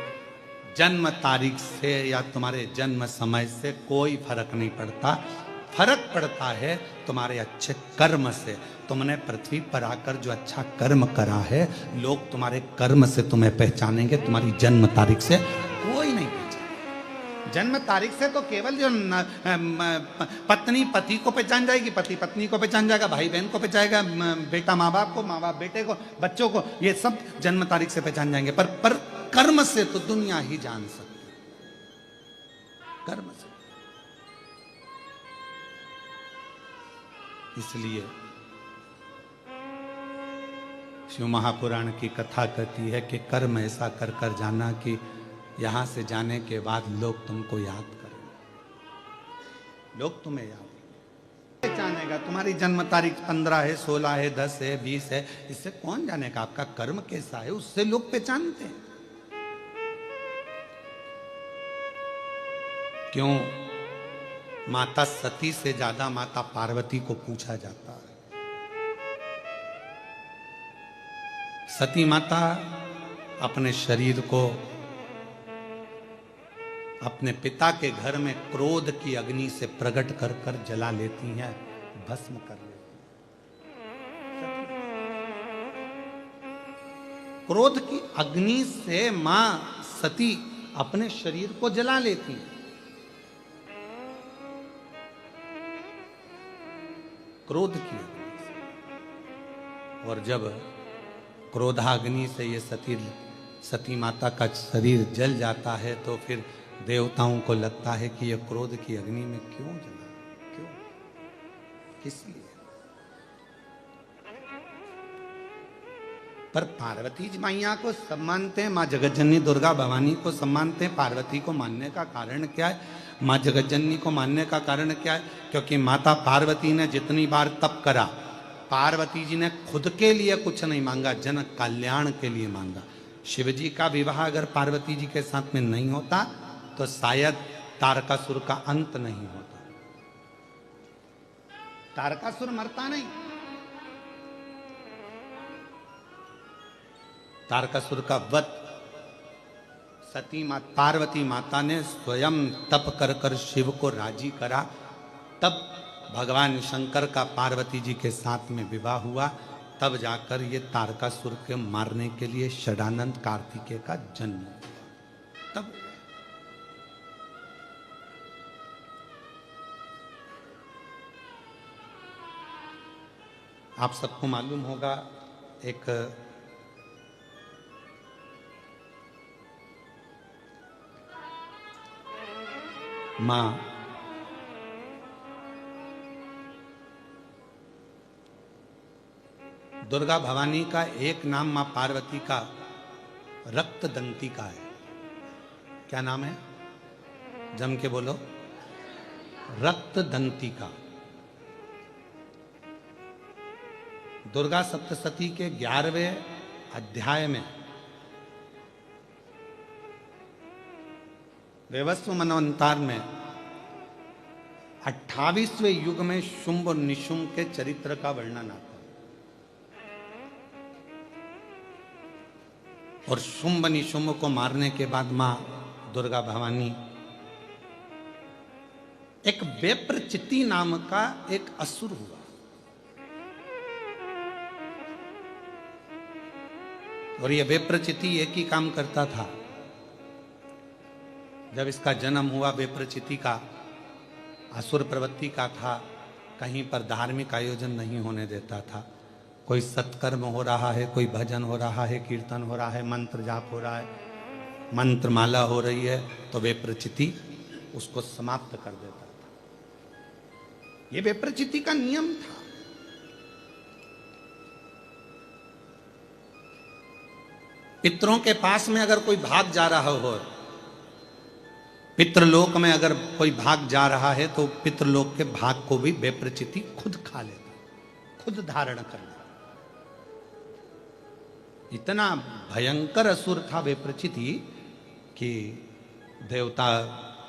जन्म तारीख से या तुम्हारे जन्म समय से कोई फर्क नहीं पड़ता। फर्क पड़ता है तुम्हारे अच्छे कर्म से। तुमने पृथ्वी पर आकर जो अच्छा कर्म करा है, लोग तुम्हारे कर्म से तुम्हें पहचानेंगे, तुम्हारी जन्म तारीख से कोई नहीं पहचानेगा। जन्म तारीख से तो केवल जो पत्नी पति को पहचान जाएगी, पति पत्नी को पहचान जाएगा, भाई बहन को पहचानेगा, बेटा माँ बाप को, माँ बाप बेटे को, बच्चों को, ये सब जन्म तारीख से पहचान जाएंगे। पर कर्म से तो दुनिया ही जान सकती है, कर्म से। इसलिए शिव महापुराण की कथा कहती है कि कर्म ऐसा कर कर जाना कि यहां से जाने के बाद लोग तुमको याद करें, लोग तुम्हें याद पहचानेगा। तुम्हारी जन्म तारीख 15 है, 16 है, 10 है, 20 है, इससे कौन जानेगा आपका कर्म कैसा है? उससे लोग पहचानते हैं। क्यों? माता सती से ज्यादा माता पार्वती को पूछा जाता है। सती माता अपने शरीर को अपने पिता के घर में क्रोध की अग्नि से प्रकट कर कर जला लेती हैं, भस्म कर लेती हैं। क्रोध की अग्नि से मां सती अपने शरीर को जला लेती हैं। क्रोध की अग्नि से। और जब क्रोधाग्नि से ये सती माता का शरीर जल जाता है तो फिर देवताओं को लगता है कि यह क्रोध की अग्नि में क्यों जला, क्यों, किस लिए? पर पार्वती जी मैया को सब मानते हैं, माँ जगतजननी दुर्गा भवानी को सब मानते हैं। पार्वती को मानने का कारण क्या है? माँ जगतजननी को मानने का कारण क्या है? क्योंकि माता पार्वती ने जितनी बार तप करा, पार्वती जी ने खुद के लिए कुछ नहीं मांगा, जन कल्याण के लिए मांगा। शिवजी का विवाह अगर पार्वती जी के साथ में नहीं होता तो शायद तारकासुर का अंत नहीं होता। तारकासुर मरता नहीं। तारकासुर का वध पार्वती माता ने स्वयं तप कर कर शिव को राजी करा, तब भगवान शंकर का पार्वती जी के साथ में विवाह हुआ, तब जाकर ये तारकासुर के मारने के लिए षडानंद कार्तिकेय का जन्म हुआ। तब आप सबको मालूम होगा, एक मां दुर्गा भवानी का एक नाम मां पार्वती का रक्त दंतिका है। क्या नाम है? जम के बोलो। रक्त दंतिका। दुर्गा सप्तशती के 11वें अध्याय में वैवस्व मनवंतर में 28वें युग में शुंभ और निशुंभ के चरित्र का वर्णन आता है। और शुंभ निशुंभ को मारने के बाद मां दुर्गा भवानी एक वेप्रचिति नाम का एक असुर हुआ। और यह वेप्रचिति एक ही काम करता था। जब इसका जन्म हुआ, वेप्रचिति का असुर प्रवृत्ति का था, कहीं पर धार्मिक आयोजन नहीं होने देता था। कोई सत्कर्म हो रहा है, कोई भजन हो रहा है, कीर्तन हो रहा है, मंत्र जाप हो रहा है, मंत्र माला हो रही है, तो वेप्रचिति उसको समाप्त कर देता था। ये वेप्रचिति का नियम था। पितरों के पास में अगर कोई भाग जा रहा हो, पितृलोक में अगर कोई भाग जा रहा है, तो पितृलोक के भाग को भी वेप्रचिति खुद खा लेता, खुद धारण कर लेता। इतना भयंकर असुर था वेप्रचिति कि देवता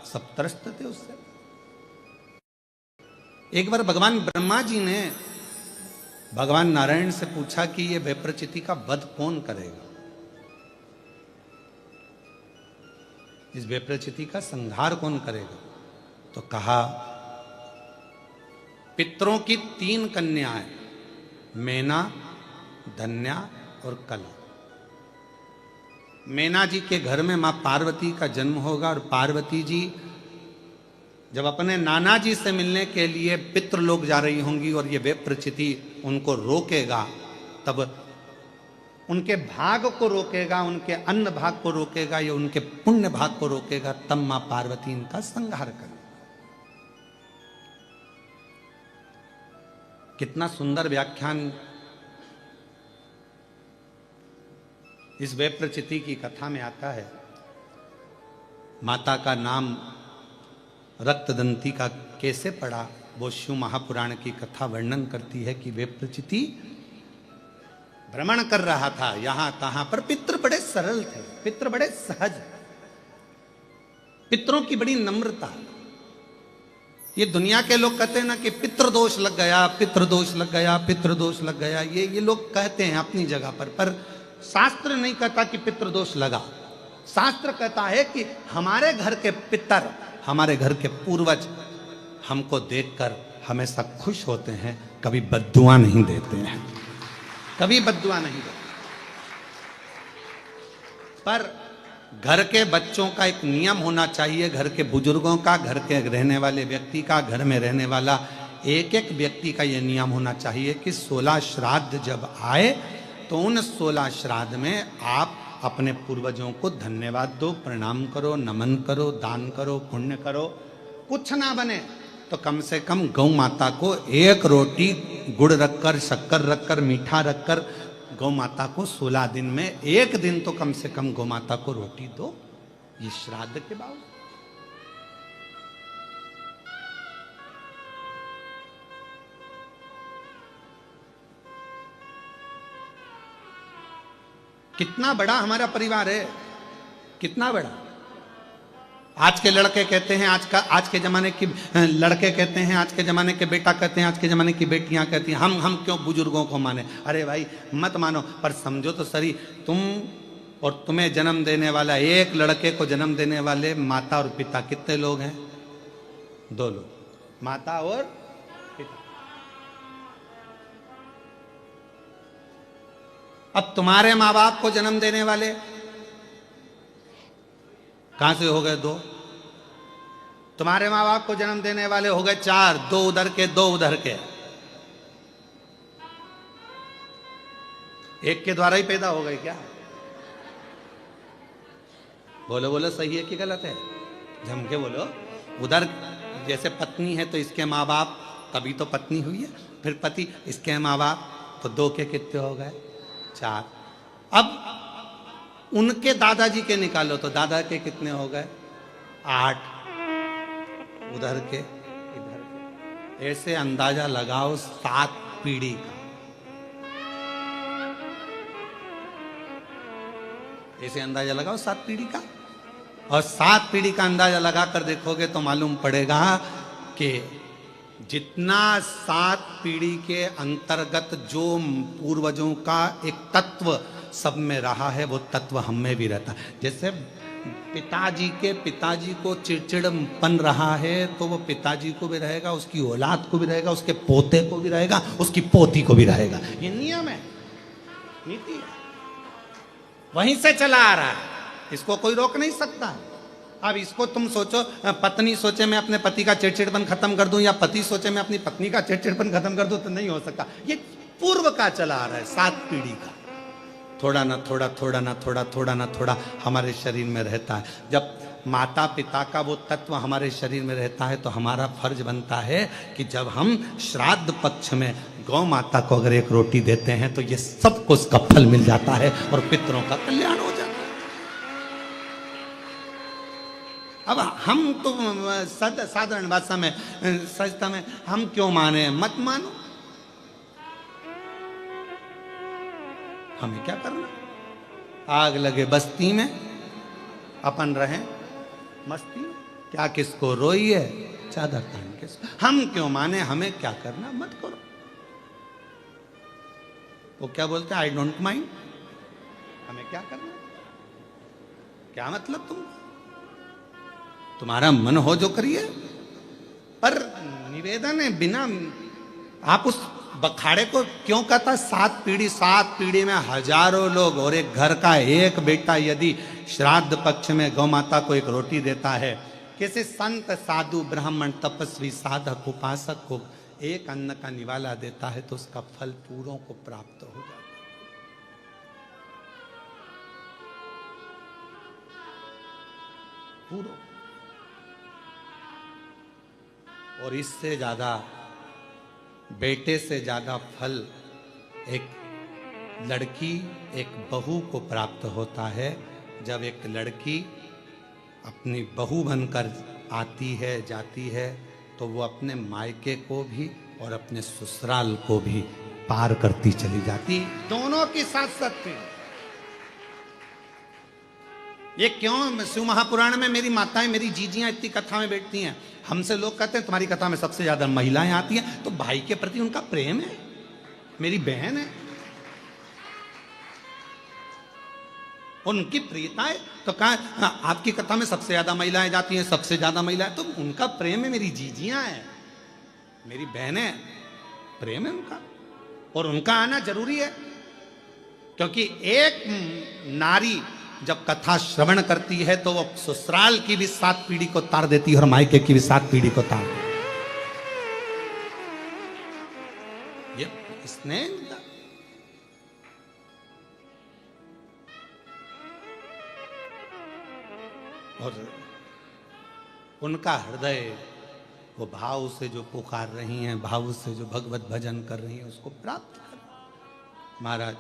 सब त्रस्त थे उससे। एक बार भगवान ब्रह्मा जी ने भगवान नारायण से पूछा कि ये वेप्रचिति का वध कौन करेगा, इस वेप्रचिति का संहार कौन करेगा? तो कहा, पितरों की 3 कन्याएं, मैना, धन्या और कला। मैना जी के घर में मां पार्वती का जन्म होगा और पार्वती जी जब अपने नाना जी से मिलने के लिए पितृलोक जा रही होंगी और ये वेप्रचिति उनको रोकेगा, तब उनके भाग को रोकेगा, उनके अन्न भाग को रोकेगा या उनके पुण्य भाग को रोकेगा, तब मां पार्वती इनका संहार करेगी। कितना सुंदर व्याख्यान इस वेप्रचिति की कथा में आता है। माता का नाम रक्तदंती का कैसे पड़ा, वो शिव महापुराण की कथा वर्णन करती है कि वेप्रचिति भ्रमण कर रहा था यहां तहां पर। पितृ बड़े सरल थे, पितृ बड़े सहज, पितरों की बड़ी नम्रता। ये दुनिया के लोग कहते हैं ना कि पितृदोष लग गया, पितृदोष लग गया, पितृदोष लग गया, ये लोग कहते हैं अपनी जगह पर शास्त्र नहीं कहता कि पितृदोष लगा। शास्त्र कहता है कि हमारे घर के पितर, हमारे घर के पूर्वज हमको देखकर हमेशा खुश होते हैं, कभी बद्दुआ नहीं देते हैं, कभी बद्दुआ नहीं देते। पर घर के बच्चों का एक नियम होना चाहिए, घर के बुजुर्गों का, घर के रहने वाले व्यक्ति का, घर में रहने वाला एक एक व्यक्ति का यह नियम होना चाहिए कि 16 श्राद्ध जब आए तो उन 16 श्राद्ध में आप अपने पूर्वजों को धन्यवाद दो, प्रणाम करो, नमन करो, दान करो, पुण्य करो। कुछ ना बने तो कम से कम गौ माता को एक रोटी गुड़ रखकर, शक्कर रखकर, मीठा रखकर गौ माता को 16 दिन में एक दिन तो कम से कम गौ माता को रोटी दो, ये श्राद्ध के बावजूद। कितना बड़ा हमारा परिवार है, कितना बड़ा। आज के लड़के कहते हैं, आज के जमाने की लड़के कहते हैं, आज के जमाने के बेटा कहते हैं, आज के जमाने की बेटियां कहती हैं हम क्यों बुजुर्गों को माने। अरे भाई मत मानो, पर समझो तो सही, तुम और तुम्हें जन्म देने वाला, एक लड़के को जन्म देने वाले माता और पिता कितने लोग हैं? 2 लोग, माता और पिता। अब तुम्हारे माँ बाप को जन्म देने वाले कहां से हो गए? 2। तुम्हारे माँ बाप को जन्म देने वाले हो गए 4, 2 उधर के, 2 उधर के, एक के द्वारा ही पैदा हो गए क्या? बोलो बोलो, सही है कि गलत है? जम के बोलो। उधर जैसे पत्नी है तो इसके माँ बाप, तभी तो पत्नी हुई है, फिर पति, इसके माँ बाप, तो 2 के कितने हो गए? 4। अब उनके दादाजी के निकालो तो दादा के कितने हो गए? 8। उधर के, इधर के, ऐसे अंदाजा लगाओ 7 पीढ़ी का। ऐसे अंदाजा लगाओ 7 पीढ़ी का, और 7 पीढ़ी का अंदाजा लगाकर देखोगे तो मालूम पड़ेगा कि जितना 7 पीढ़ी के अंतर्गत जो पूर्वजों का एक तत्व सब में रहा है, वो तत्व हम में भी रहता है। जैसे पिताजी को चिड़चिड़पन रहा है तो वो पिताजी को भी रहेगा, उसकी औलाद को भी रहेगा, उसके पोते को भी रहेगा, उसकी पोती को भी रहेगा। ये नियम है, नीति है, वहीं से चला आ रहा है, इसको कोई रोक नहीं सकता। अब इसको तुम सोचो, पत्नी सोचे मैं अपने पति का चिड़चिड़पन खत्म कर दूं, या पति सोचे मैं अपनी पत्नी का चिड़चिड़पन खत्म कर दूं, तो नहीं हो सकता। ये पूर्व का चला आ रहा है, 7 पीढ़ी का। थोड़ा ना थोड़ा, थोड़ा ना थोड़ा, थोड़ा ना थोड़ा हमारे शरीर में रहता है। जब माता पिता का वो तत्व हमारे शरीर में रहता है तो हमारा फर्ज बनता है कि जब हम श्राद्ध पक्ष में गौ माता को अगर एक रोटी देते हैं तो ये सबको उसका फल मिल जाता है और पितरों का कल्याण हो जाता है। अब हम तो साधारण भाषा में, सजता में, हम क्यों माने? मत मानो, हमें क्या करना? आग लगे बस्ती में, अपन रहे मस्ती में, क्या किसको रोई है चादर तान के। हम क्यों माने? हमें क्या करना? मत करो। वो क्या बोलते हैं? आई डोंट माइंड, हमें क्या करना? क्या मतलब? तुम्हारा मन हो जो करिए, पर निवेदन है, बिना आप उस बखाड़े को क्यों कहता? 7 पीढ़ी, 7 पीढ़ी में हजारों लोग, और एक घर का एक बेटा यदि श्राद्ध पक्ष में गौ माता को एक रोटी देता है, किसी संत साधु ब्राह्मण तपस्वी साधक उपासक को एक अन्न का निवाला देता है तो उसका फल पूरों को प्राप्त हो जाता है। पूरों। और इससे ज्यादा, बेटे से ज्यादा फल एक लड़की, एक बहू को प्राप्त होता है। जब एक लड़की अपनी बहू बनकर आती है, जाती है, तो वो अपने मायके को भी और अपने ससुराल को भी पार करती चली जाती, दोनों की साथ साथ में। ये क्यों शिव महापुराण में मेरी माताएं, मेरी जीजियां इतनी कथा में बैठती हैं? हमसे लोग कहते हैं तुम्हारी कथा में सबसे ज्यादा महिलाएं आती हैं, तो भाई के प्रति उनका प्रेम है, मेरी बहन है, उनकी प्रियता है। तो कहा आपकी कथा में सबसे ज्यादा महिलाएं जाती हैं, सबसे ज्यादा महिलाएं, तो उनका प्रेम है, मेरी जीजियां हैं, मेरी बहनें, प्रेम है उनका, और उनका आना जरूरी है। क्योंकि एक नारी जब कथा श्रवण करती है तो वो ससुराल की भी 7 पीढ़ी को तार देती है और मायके की भी 7 पीढ़ी को तार देती है। ये इसने और उनका हृदय वो भाव से जो पुकार रही हैं, भाव से जो भगवत भजन कर रही हैं, उसको प्राप्त कर। महाराज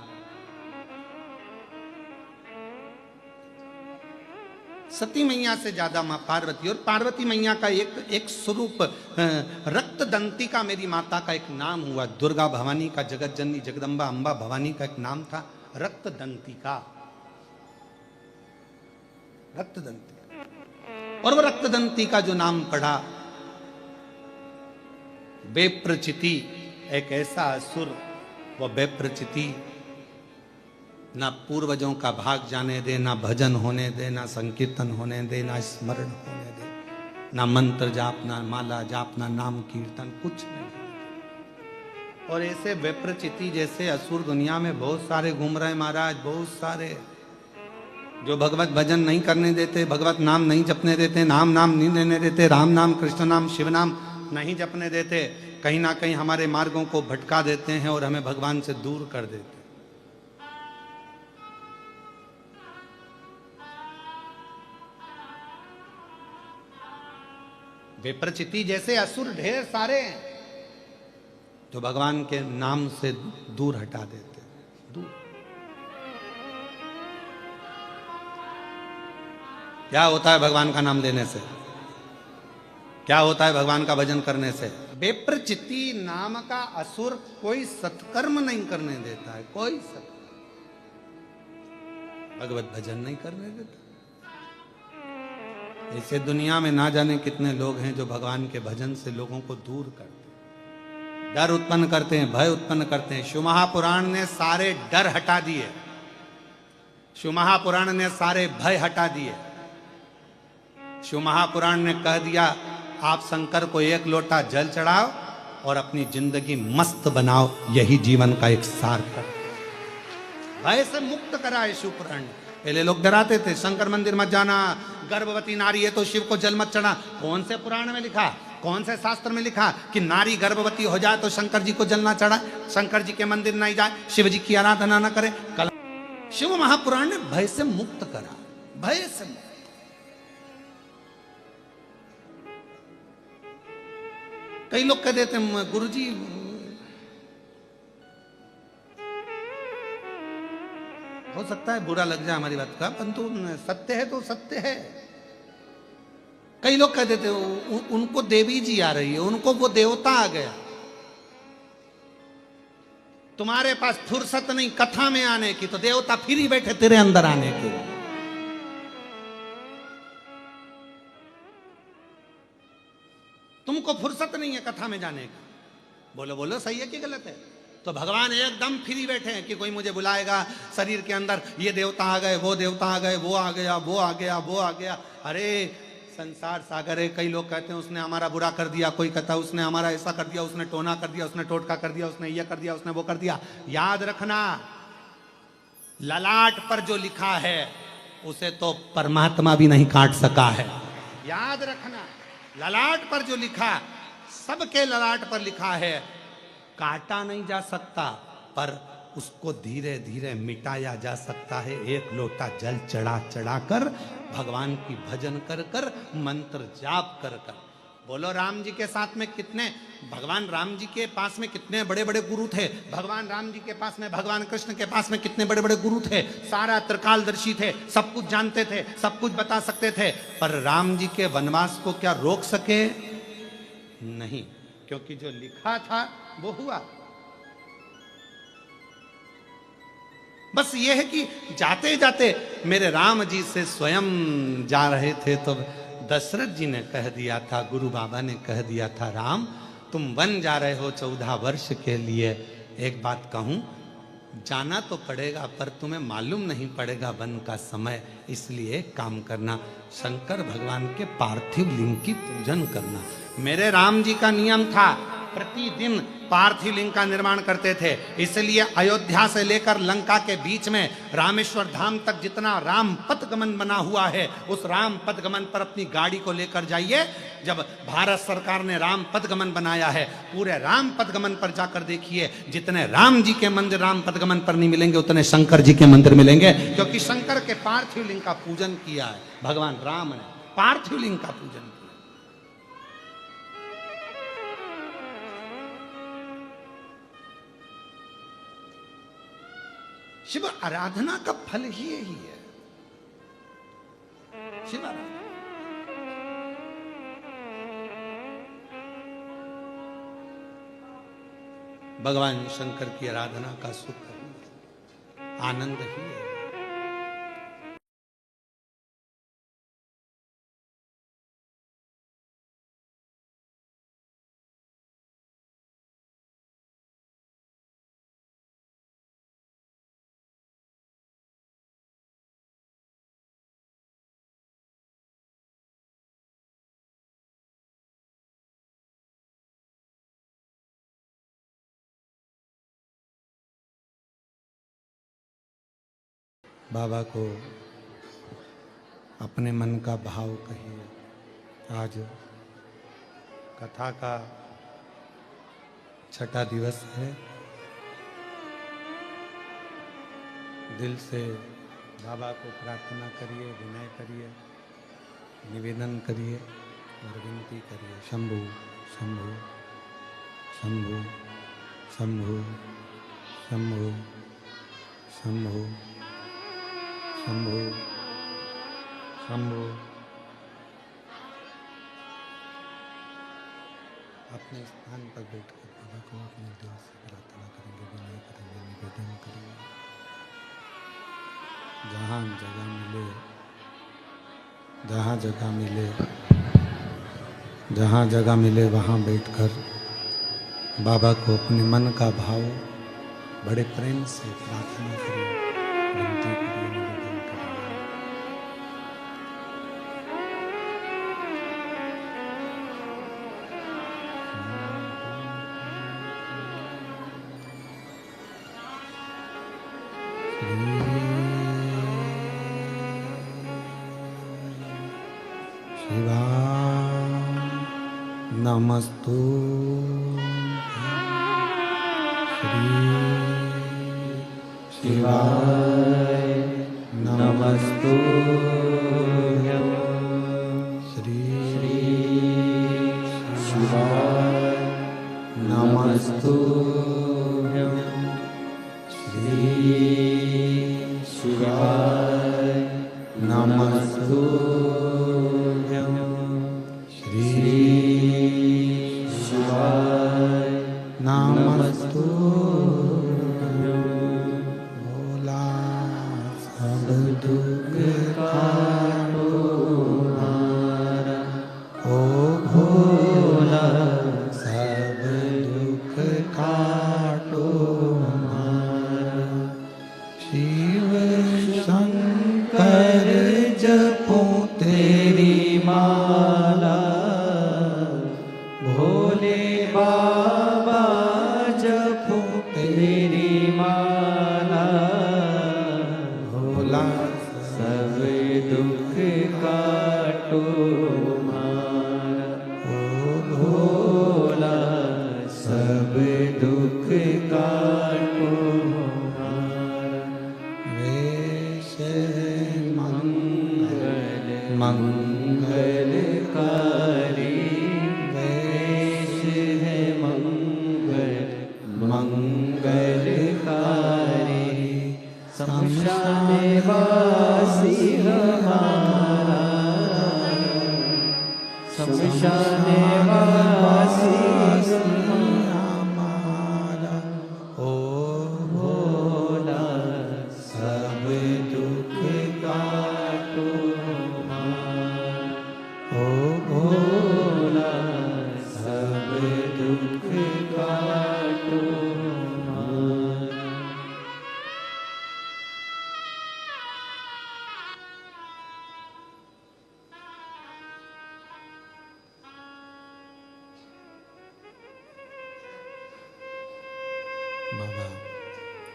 सती मैया से ज्यादा मां पार्वती, और पार्वती मैया का एक स्वरूप रक्त दंती का मेरी माता का एक नाम हुआ। दुर्गा भवानी का, जगत जननी जगदम्बा अंबा भवानी का एक नाम था रक्त दंती का, रक्त दंती। और वो रक्त दंती का जो नाम पढ़ा, बेप्रचिति, एक ऐसा असुर, वो बेप्रचिति ना पूर्वजों का भाग जाने दे, ना भजन होने दे, ना संकीर्तन होने दे, ना स्मरण होने दे, ना मंत्र जाप, ना माला जाप, ना नाम कीर्तन, कुछ नहीं। और ऐसे विप्रचिति जैसे असुर दुनिया में बहुत सारे घूम रहे महाराज, बहुत सारे, जो भगवत भजन नहीं करने देते, भगवत नाम नहीं जपने देते, नाम नहीं लेने देते, राम नाम, कृष्ण नाम, शिव नाम नहीं जपने देते, कहीं ना कहीं हमारे मार्गों को भटका देते हैं और हमें भगवान से दूर कर देते हैं। विप्रचिति जैसे असुर ढेर सारे हैं जो भगवान के नाम से दूर हटा देते, दूर। क्या होता है भगवान का नाम लेने से? क्या होता है भगवान का भजन करने से? विप्रचिति नाम का असुर कोई सत्कर्म नहीं करने देता है, कोई भगवत भजन नहीं करने देता। ऐसे दुनिया में ना जाने कितने लोग हैं जो भगवान के भजन से लोगों को दूर करते हैं, डर उत्पन्न करते हैं, भय उत्पन्न करते हैं। शिव महापुराण ने सारे डर हटा दिए, शिव महापुराण ने सारे भय हटा दिए। शिव महापुराण ने कह दिया आप शंकर को 1 लोटा जल चढ़ाओ और अपनी जिंदगी मस्त बनाओ, यही जीवन का एक सार्थक। भय से मुक्त करा है शिव पुराण ने। पहले लोग डराते थे, शंकर मंदिर मत जाना, गर्भवती नारी है तो शिव को जल मत चढ़ा। कौन से पुराण में लिखा, कौन से शास्त्र में लिखा कि नारी गर्भवती हो जाए तो शंकर जी को जल ना चढ़ाए, शंकर जी के मंदिर नहीं जाए, शिव जी की आराधना ना करे? शिव महापुराण ने भय से मुक्त करा, भय से मुक्त। कई लोग कह देते हैं गुरुजी हो सकता है बुरा लग जाए हमारी बात का, परंतु सत्य है तो सत्य है। कई लोग कह देते उनको देवी जी आ रही है, उनको वो देवता आ गया। तुम्हारे पास फुर्सत नहीं कथा में आने की, तो देवता फिर ही बैठे तेरे अंदर आने के। तुमको फुर्सत नहीं है कथा में जाने की। बोलो बोलो सही है कि गलत है? तो भगवान एकदम फ्री बैठे हैं कि कोई मुझे बुलाएगा, शरीर के अंदर ये देवता आ गए, वो देवता आ गए, वो आ गया, वो आ गया, वो आ गया। अरे संसार सागर है। कई लोग कहते हैं उसने हमारा बुरा कर दिया, कोई कहता है उसने हमारा ऐसा कर दिया, उसने टोना कर दिया, उसने टोटका कर दिया, उसने ये कर दिया, उसने वो कर दिया। याद रखना, ललाट पर जो लिखा है उसे तो परमात्मा भी नहीं काट सका है। याद रखना, ललाट पर जो लिखा, सबके ललाट पर लिखा है, काटा नहीं जा सकता, पर उसको धीरे धीरे मिटाया जा सकता है। 1 लोटा जल चढ़ा चढ़ा कर, भगवान की भजन कर कर, मंत्र जाप कर कर। बोलो राम जी के साथ में कितने, भगवान राम जी के पास में कितने बड़े बड़े गुरु थे। भगवान राम जी के पास में, भगवान कृष्ण के पास में कितने बड़े बड़े गुरु थे। सारा त्रिकालदर्शी थे, सब कुछ जानते थे, सब कुछ बता सकते थे। पर राम जी के वनवास को क्या रोक सके? नहीं, क्योंकि जो लिखा था वो हुआ। बस ये है कि जाते जाते मेरे राम जी से स्वयं जा रहे थे तो दशरथ जी ने कह दिया था, गुरु बाबा ने कह दिया था, राम तुम वन जा रहे हो 14 वर्ष के लिए, एक बात कहूं, जाना तो पड़ेगा पर तुम्हें मालूम नहीं पड़ेगा वन का समय, इसलिए काम करना, शंकर भगवान के पार्थिव लिंग की पूजन करना। मेरे राम जी का नियम था प्रतिदिन पार्थिव लिंग का निर्माण करते थे, इसलिए अयोध्या से लेकर लंका के बीच में रामेश्वर धाम तक जितना राम पथगमन बना हुआ है, उस राम पथगमन पर अपनी गाड़ी को लेकर जाइए। जब भारत सरकार ने राम पथगमन बनाया है, पूरे राम पथगमन पर जाकर देखिए, जितने राम जी के मंदिर राम पथगमन पर नहीं मिलेंगे उतने शंकर जी के मंदिर मिलेंगे, क्योंकि शंकर के पार्थिव लिंग का पूजन किया है भगवान राम ने, पार्थिव लिंग का पूजन किया। शिव आराधना का फल ही यही है, शिव आराधना। भगवान शंकर की आराधना का सुख आनंद ही है। बाबा को अपने मन का भाव कहिए। आज कथा का 6ठा दिवस है। दिल से बाबा को प्रार्थना करिए, विनय करिए, निवेदन करिए और विनती करिए। शंभु शंभु शंभु शंभु शंभु शंभु शंभु शंभु। अपने स्थान पर बैठकर बाबा को अपने दिल से प्रार्थना करेंगे, विनय करेंगे, निवेदन करेंगे। जहाँ जगह मिले, जहाँ जगह मिले, जहाँ जगह मिले वहाँ बैठकर बाबा को अपने मन का भाव बड़े प्रेम से प्रार्थना करिए, विनती करिए, निवेदन करिए। शिवाय नमस्तु श्री शिवाय नमस्तु श्री शिवाय नमस्तु श्री शिवाय नमस्तु श्री शिवाय नमस्तु। भोला सब दुख काटो हमारा, ओ भोला सब दुख काटो हमारा। शिव शंकर जपो तेरी माला, भोले बाबा जपो तेरी माला। भोला सब दुख काटो हमारा, ओ भोला सब दुख काटो हमारा। वेश मंगल मंगलकारी, वेश है मंगल मंगलकारी। शमशान वासी हमारा, शमशान वासी हमारा। ओ भोला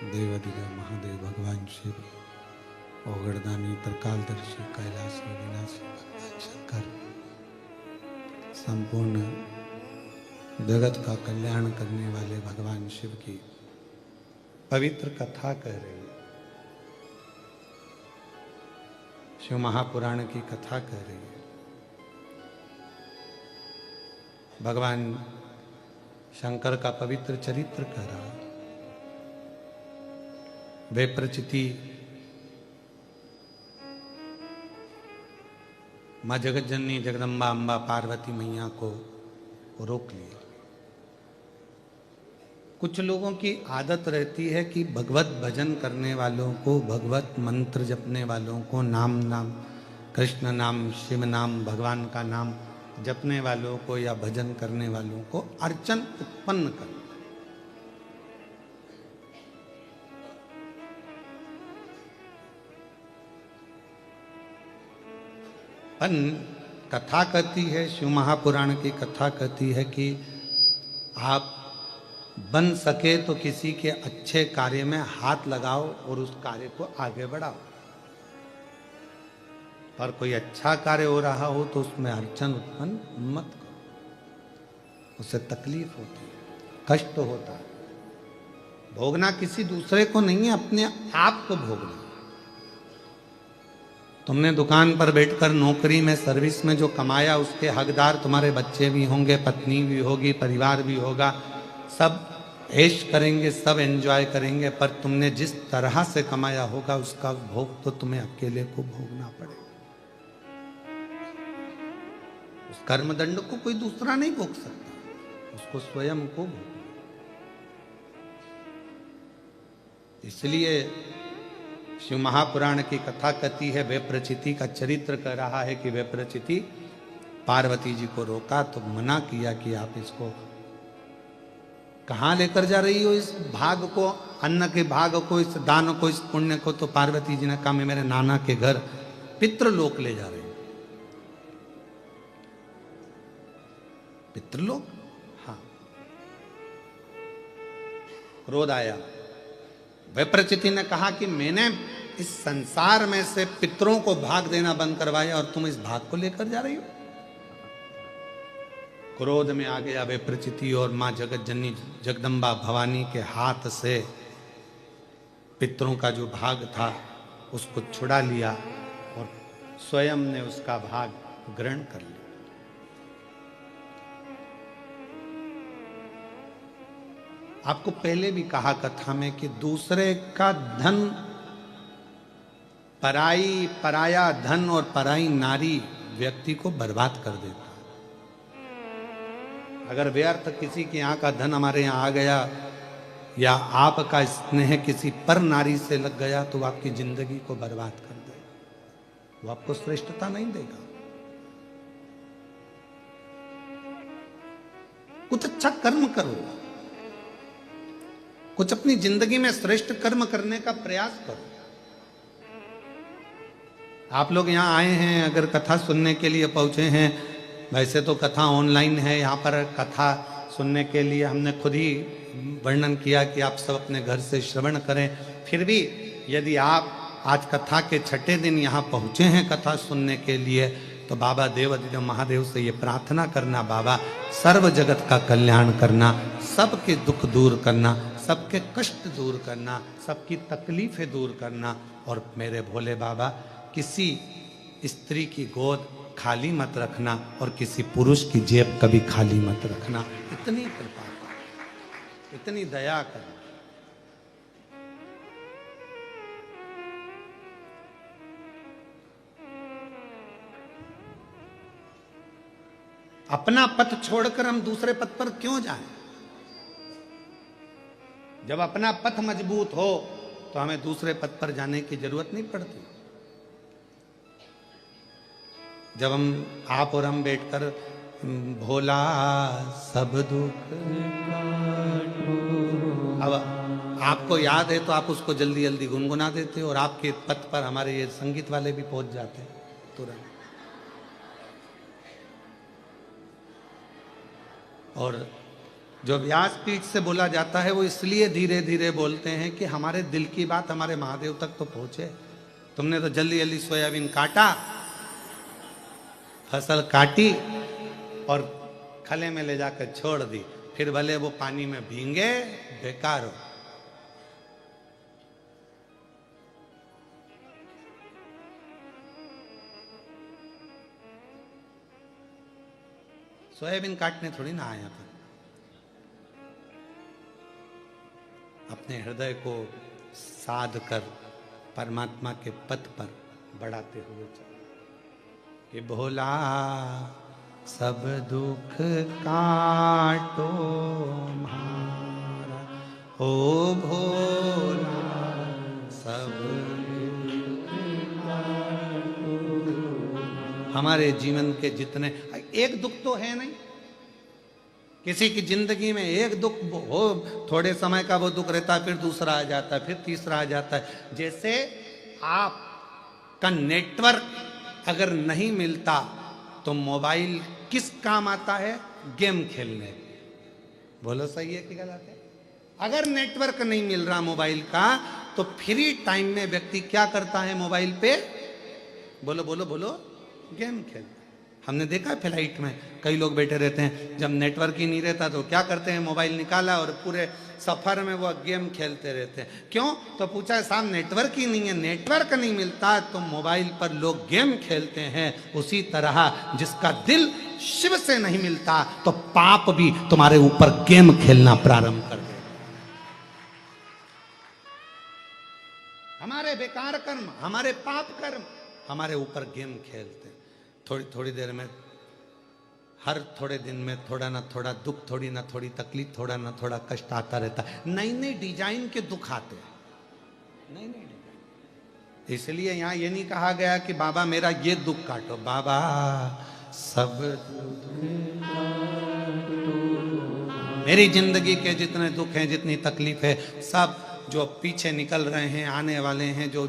देवाधिदेव महादेव भगवान शिव, ओगड़दानी त्रिकालदर्शी कैलाशी विनाशी भगवान शंकर संपूर्ण जगत का कल्याण करने वाले भगवान शिव की पवित्र कथा कह रही है। शिव महापुराण की कथा कह रही है। भगवान शंकर का पवित्र चरित्र कह रहा है। वे प्रचिति माँ जगत जननी जगदम्बा अम्बा पार्वती मैया को रोक लिया। कुछ लोगों की आदत रहती है कि भगवत भजन करने वालों को, भगवत मंत्र जपने वालों को, नाम कृष्ण नाम, शिव नाम, भगवान का नाम जपने वालों को या भजन करने वालों को अर्चन उत्पन्न कर। कथा कहती है, शिव महापुराण की कथा कहती है कि आप बन सके तो किसी के अच्छे कार्य में हाथ लगाओ और उस कार्य को आगे बढ़ाओ। पर कोई अच्छा कार्य हो रहा हो तो उसमें अड़चन उत्पन्न मत करो, उससे तकलीफ होती है, कष्ट होता है। भोगना किसी दूसरे को नहीं है, अपने आप को भोगना। तुमने दुकान पर बैठकर नौकरी में, सर्विस में जो कमाया उसके हकदार तुम्हारे बच्चे भी होंगे, पत्नी भी होगी, परिवार भी होगा, सब ऐश करेंगे, सब एंजॉय करेंगे। पर तुमने जिस तरह से कमाया होगा उसका भोग तो तुम्हें अकेले को भोगना पड़ेगा। उस कर्मदंड को कोई दूसरा नहीं भोग सकता, उसको स्वयं को भोग। इसलिए शिव महापुराण की कथा कहती है, वे प्रचिति का चरित्र कह रहा है कि वे प्रचिति पार्वती जी को रोका तो मना किया कि आप इसको कहाँ लेकर जा रही हो, इस भाग को, अन्न के भाग को, इस दान को, इस पुण्य को। तो पार्वती जी ने कहा मैं मेरे नाना के घर पितृलोक ले जा रही हूं। पितृलोक? हाँ। क्रोध आया। विप्रचिति ने कहा कि मैंने इस संसार में से पितरों को भाग देना बंद करवाया और तुम इस भाग को लेकर जा रही हो। क्रोध में आ गया विप्रचिति और मां जगत जननी जगदम्बा भवानी के हाथ से पितरों का जो भाग था उसको छुड़ा लिया और स्वयं ने उसका भाग ग्रहण कर लिया। आपको पहले भी कहा कथा में कि दूसरे का धन, पराया धन और पराई नारी व्यक्ति को बर्बाद कर देता। अगर व्यर्थ किसी के यहाँ का धन हमारे यहाँ आ गया या आपका स्नेह किसी पर नारी से लग गया तो आपकी जिंदगी को बर्बाद कर देगा, वो आपको श्रेष्ठता नहीं देगा। कुछ अच्छा कर्म करो, कुछ अपनी जिंदगी में श्रेष्ठ कर्म करने का प्रयास करो। आप लोग यहाँ आए हैं, अगर कथा सुनने के लिए पहुंचे हैं, वैसे तो कथा ऑनलाइन है, यहाँ पर कथा सुनने के लिए हमने खुद ही वर्णन किया कि आप सब अपने घर से श्रवण करें। फिर भी यदि आप आज कथा के छठे दिन यहाँ पहुँचे हैं कथा सुनने के लिए, तो बाबा देवाधिदेव महादेव से ये प्रार्थना करना, बाबा सर्व जगत का कल्याण करना, सबके दुख दूर करना, सबके कष्ट दूर करना, सबकी तकलीफें दूर करना। और मेरे भोले बाबा, किसी स्त्री की गोद खाली मत रखना और किसी पुरुष की जेब कभी खाली मत रखना। इतनी कृपा कर, इतनी दया कर। अपना पथ छोड़कर हम दूसरे पथ पर क्यों जाएं? जब अपना पथ मजबूत हो तो हमें दूसरे पथ पर जाने की जरूरत नहीं पड़ती। जब आप और हम बैठकर भोला सब दुख, अब आपको याद है तो आप उसको जल्दी जल्दी गुनगुना देते और आपके पथ पर हमारे ये संगीत वाले भी पहुंच जाते हैं तुरंत। और जो व्यासपीठ से बोला जाता है वो इसलिए धीरे धीरे बोलते हैं कि हमारे दिल की बात हमारे महादेव तक तो पहुंचे। तुमने तो जल्दी जल्दी सोयाबीन काटा, फसल काटी और खले में ले जाकर छोड़ दी, फिर भले वो पानी में भींगे, बेकार हो। सोयाबीन काटने थोड़ी ना आया था, अपने हृदय को साध कर परमात्मा के पथ पर बढ़ाते हुए चले कि भोला सब दुख काटो मारा, ओ भोला सब दुख काटो। हमारे जीवन के जितने, एक दुख तो है नहीं, किसी की जिंदगी में एक दुख हो, थोड़े समय का वो दुख रहता है, फिर दूसरा आ जाता है, फिर तीसरा आ जाता है। जैसे आप का नेटवर्क अगर नहीं मिलता तो मोबाइल किस काम आता है? गेम खेलने। बोलो सही है कि गलत है? अगर नेटवर्क नहीं मिल रहा मोबाइल का तो फ्री टाइम में व्यक्ति क्या करता है मोबाइल पे? बोलो बोलो बोलो, गेम खेलता। हमने देखा फ्लाइट में कई लोग बैठे रहते हैं, जब नेटवर्क ही नहीं रहता तो क्या करते हैं, मोबाइल निकाला और पूरे सफर में वो गेम खेलते रहते हैं। क्यों? तो पूछा साहब नेटवर्क ही नहीं है। नेटवर्क नहीं मिलता तो मोबाइल पर लोग गेम खेलते हैं। उसी तरह जिसका दिल शिव से नहीं मिलता तो पाप भी तुम्हारे ऊपर गेम खेलना प्रारंभ कर देगा। हमारे बेकार कर्म, हमारे पाप कर्म हमारे ऊपर गेम खेलते हैं। थोड़ी थोड़ी देर में, हर थोड़े दिन में थोड़ा ना थोड़ा दुख, थोड़ी ना थोड़ी तकलीफ, थोड़ा ना थोड़ा कष्ट आता रहता है। नई नई डिजाइन के दुख आते हैं, नई नई डिजाइन। इसलिए यहाँ ये नहीं कहा गया कि बाबा मेरा ये दुख काटो, बाबा सब मेरी जिंदगी के जितने दुख हैं, जितनी तकलीफ है, सब जो पीछे निकल रहे हैं, आने वाले हैं, जो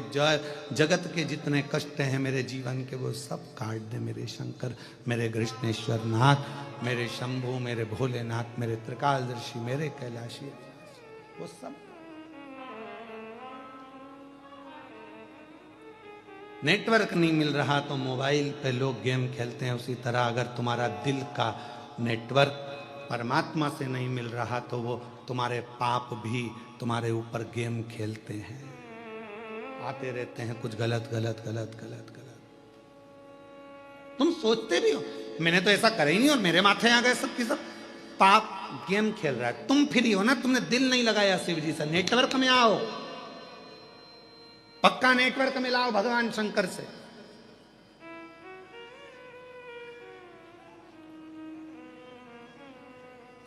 जगत के जितने कष्ट हैं मेरे जीवन के, वो सब काट दे मेरे शंकर, मेरे कृष्णेश्वर नाथ, मेरे शंभू, मेरे भोलेनाथ, मेरे त्रिकालदर्शी, मेरे कैलाशी, वो सब। नेटवर्क नहीं मिल रहा तो मोबाइल पे लोग गेम खेलते हैं। उसी तरह अगर तुम्हारा दिल का नेटवर्क परमात्मा से नहीं मिल रहा तो वो तुम्हारे पाप भी तुम्हारे ऊपर गेम खेलते हैं, आते रहते हैं कुछ गलत गलत गलत गलत गलत। तुम सोचते भी हो मैंने तो ऐसा करा ही नहीं और मेरे माथे आ गए सब की सब। पाप गेम खेल रहा है, तुम फ्री हो ना, तुमने दिल नहीं लगाया शिव जी से। नेटवर्क में आओ, पक्का नेटवर्क में लाओ भगवान शंकर से।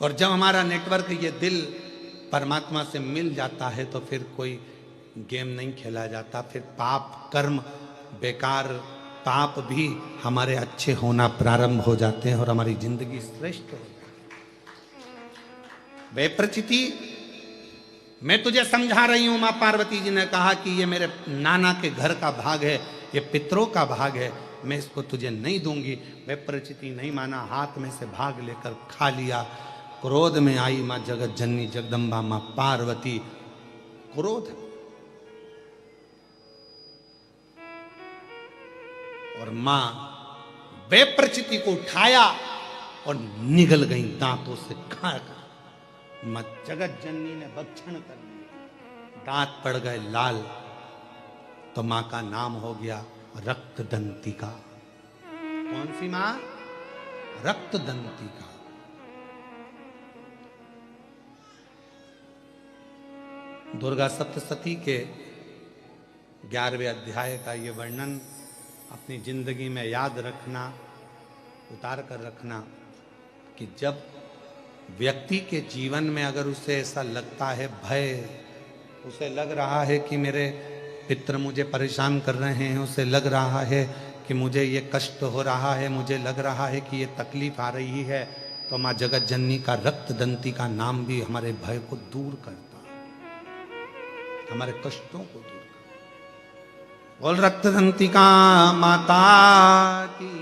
और जब हमारा नेटवर्क ये दिल परमात्मा से मिल जाता है तो फिर कोई गेम नहीं खेला जाता, फिर पाप कर्म बेकार, पाप भी हमारे अच्छे होना प्रारंभ हो जाते हैं और हमारी जिंदगी श्रेष्ठ हो जाती है। वे प्रचिति मैं तुझे समझा रही हूं, मां पार्वती जी ने कहा कि ये मेरे नाना के घर का भाग है, ये पितरों का भाग है, मैं इसको तुझे नहीं दूंगी। वे प्रचिति नहीं माना, हाथ में से भाग लेकर खा लिया। क्रोध में आई मां जगत जननी जगदम्बा मां पार्वती, क्रोध, और मां बेप्रचिति को उठाया और निगल गई दांतों से खाकर। मां जगत जननी ने भक्षण कर लिया, दांत पड़ गए लाल, तो मां का नाम हो गया रक्तदंतिका। कौन सी मां? रक्तदंतिका। दुर्गा सप्तशती के 11वें अध्याय का ये वर्णन अपनी जिंदगी में याद रखना, उतार कर रखना कि जब व्यक्ति के जीवन में अगर उसे ऐसा लगता है भय, उसे लग रहा है कि मेरे पितर मुझे परेशान कर रहे हैं, उसे लग रहा है कि मुझे ये कष्ट हो रहा है, मुझे लग रहा है कि ये तकलीफ आ रही है, तो माँ जगत जननी का रक्तदंती का नाम भी हमारे भय को दूर करता, हमारे कष्टों को दूर करता। बोल रक्तदंतिका माता की।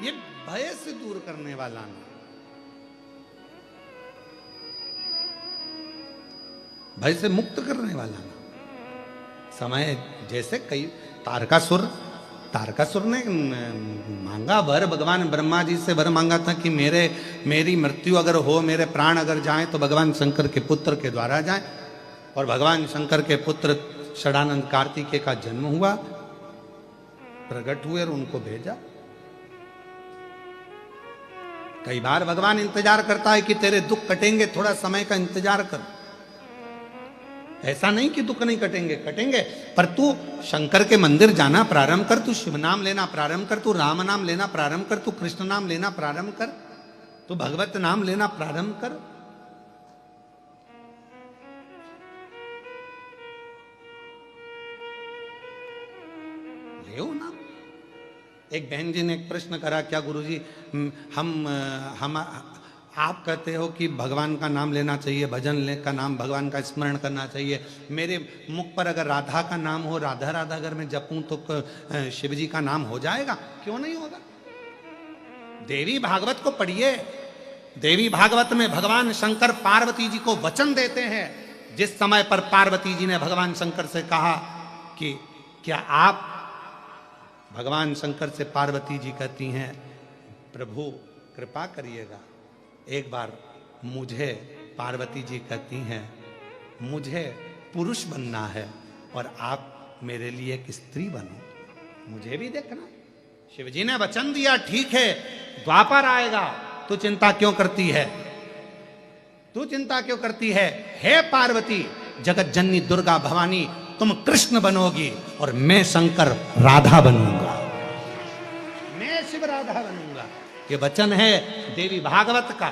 ये भय से दूर करने वाला नाम। भय से मुक्त करने वाला नाम। समय जैसे कई तारकासुर ने मांगा वर, भगवान ब्रह्मा जी से वर मांगा था कि मेरी मृत्यु अगर हो, मेरे प्राण अगर जाएं तो भगवान शंकर के पुत्र के द्वारा जाएं। और भगवान शंकर के पुत्र षडानंद कार्तिकेय का जन्म हुआ, प्रकट हुए और उनको भेजा। कई बार भगवान इंतजार करता है कि तेरे दुख कटेंगे, थोड़ा समय का इंतजार कर। ऐसा नहीं कि दुख नहीं कटेंगे, कटेंगे, पर तू शंकर के मंदिर जाना प्रारंभ कर, तू शिव नाम लेना प्रारंभ कर, तू राम नाम लेना प्रारंभ कर, तू कृष्ण नाम लेना प्रारंभ कर, तू भगवत नाम लेना प्रारंभ कर। ले नाम। एक बहन जी ने एक प्रश्न करा, क्या गुरुजी हम आप कहते हो कि भगवान का नाम लेना चाहिए, भजन का नाम, भगवान का स्मरण करना चाहिए। मेरे मुख पर अगर राधा का नाम हो, राधा राधा अगर मैं जपूं तो शिव जी का नाम हो जाएगा? क्यों नहीं होगा? देवी भागवत को पढ़िए। देवी भागवत में भगवान शंकर पार्वती जी को वचन देते हैं। जिस समय पर पार्वती जी ने भगवान शंकर से कहा कि क्या आप, भगवान शंकर से पार्वती जी कहती हैं, प्रभु कृपा करिएगा, एक बार मुझे, पार्वती जी कहती हैं, मुझे पुरुष बनना है और आप मेरे लिए एक स्त्री बनो, मुझे भी देखना। शिव जी ने वचन दिया, ठीक है द्वापर आएगा, तू चिंता क्यों करती है, तू चिंता क्यों करती है? हे पार्वती, जगत जननी दुर्गा भवानी, तुम कृष्ण बनोगी और मैं शंकर राधा बनूंगा, मैं शिव राधा बनूंगा। ये वचन है देवी भागवत का।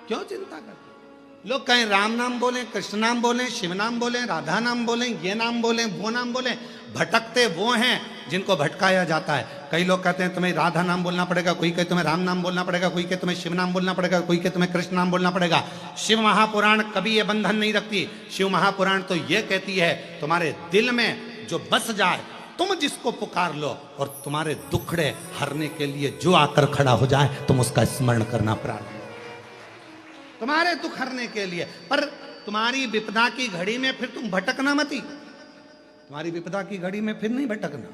क्यों चिंता करते? लोग कहें राम नाम बोलें, कृष्ण नाम बोलें, शिव नाम बोलें, राधा नाम बोलें, ये नाम बोलें, वो नाम बोलें। भटकते वो हैं जिनको भटकाया जाता है। कई लोग कहते हैं तुम्हें राधा नाम बोलना पड़ेगा, कोई कहे तुम्हें राम नाम बोलना पड़ेगा, कोई कहे तुम्हें शिव नाम बोलना पड़ेगा, कोई कहे तुम्हें कृष्ण नाम बोलना पड़ेगा। शिव महापुराण कभी ये बंधन नहीं रखती। शिव महापुराण तो ये कहती है तुम्हारे दिल में जो बस जाए, तुम जिसको पुकार लो, और तुम्हारे दुखड़े हरने के लिए जो आकर खड़ा हो जाए, तुम उसका स्मरण करना प्रारंभ, तुम्हारे दुख हरने के लिए। पर तुम्हारी विपदा की घड़ी में फिर तुम भटकना मती, तुम्हारी विपदा की घड़ी में फिर नहीं भटकना।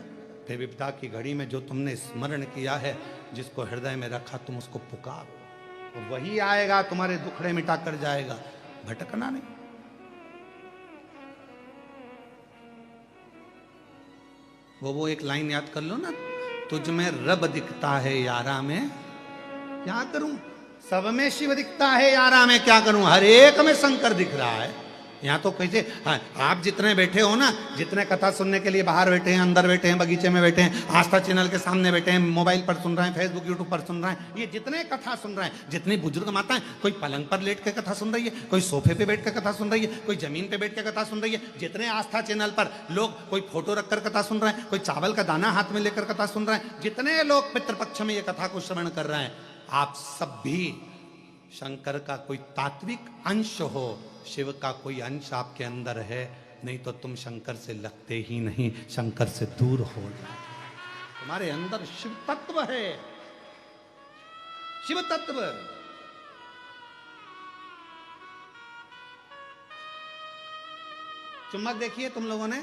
फिर विपदा की घड़ी में जो तुमने स्मरण किया है, जिसको हृदय में रखा, तुम उसको पुकारो, वही आएगा, तुम्हारे दुखड़े मिटा कर जाएगा, भटकना नहीं। वो एक लाइन याद कर लो ना, तुझ में रब दिखता है यारा में क्या करूं, सब में शिव दिखता है यारा में क्या करूं, हर एक में शंकर दिख रहा है। यहाँ तो कैसे, हाँ, आप जितने बैठे हो ना, जितने कथा सुनने के लिए बाहर बैठे हैं, अंदर बैठे हैं, बगीचे में बैठे हैं, आस्था चैनल के सामने बैठे हैं, मोबाइल पर सुन रहे हैं, फेसबुक यूट्यूब पर सुन रहे हैं, ये जितने कथा सुन रहे हैं, जितनी बुजुर्ग माताएं, कोई पलंग पर लेट के कथा सुन रही है, कोई सोफे पे बैठ के कथा सुन रही है, कोई जमीन पे बैठ के कथा सुन रही है, जितने आस्था चैनल पर लोग कोई फोटो रखकर कथा सुन रहे हैं, कोई चावल का दाना हाथ में लेकर कथा सुन रहे हैं, जितने लोग पितृपक्ष में ये कथा को श्रवण कर रहे हैं, आप सब भी शंकर का कोई तात्विक अंश हो, शिव का कोई अंश आपके अंदर है, नहीं तो तुम शंकर से लगते ही नहीं, शंकर से दूर हो जाते। तुम्हारे अंदर शिव तत्व है, शिव तत्व। चुंबक देखिए तुम लोगों ने,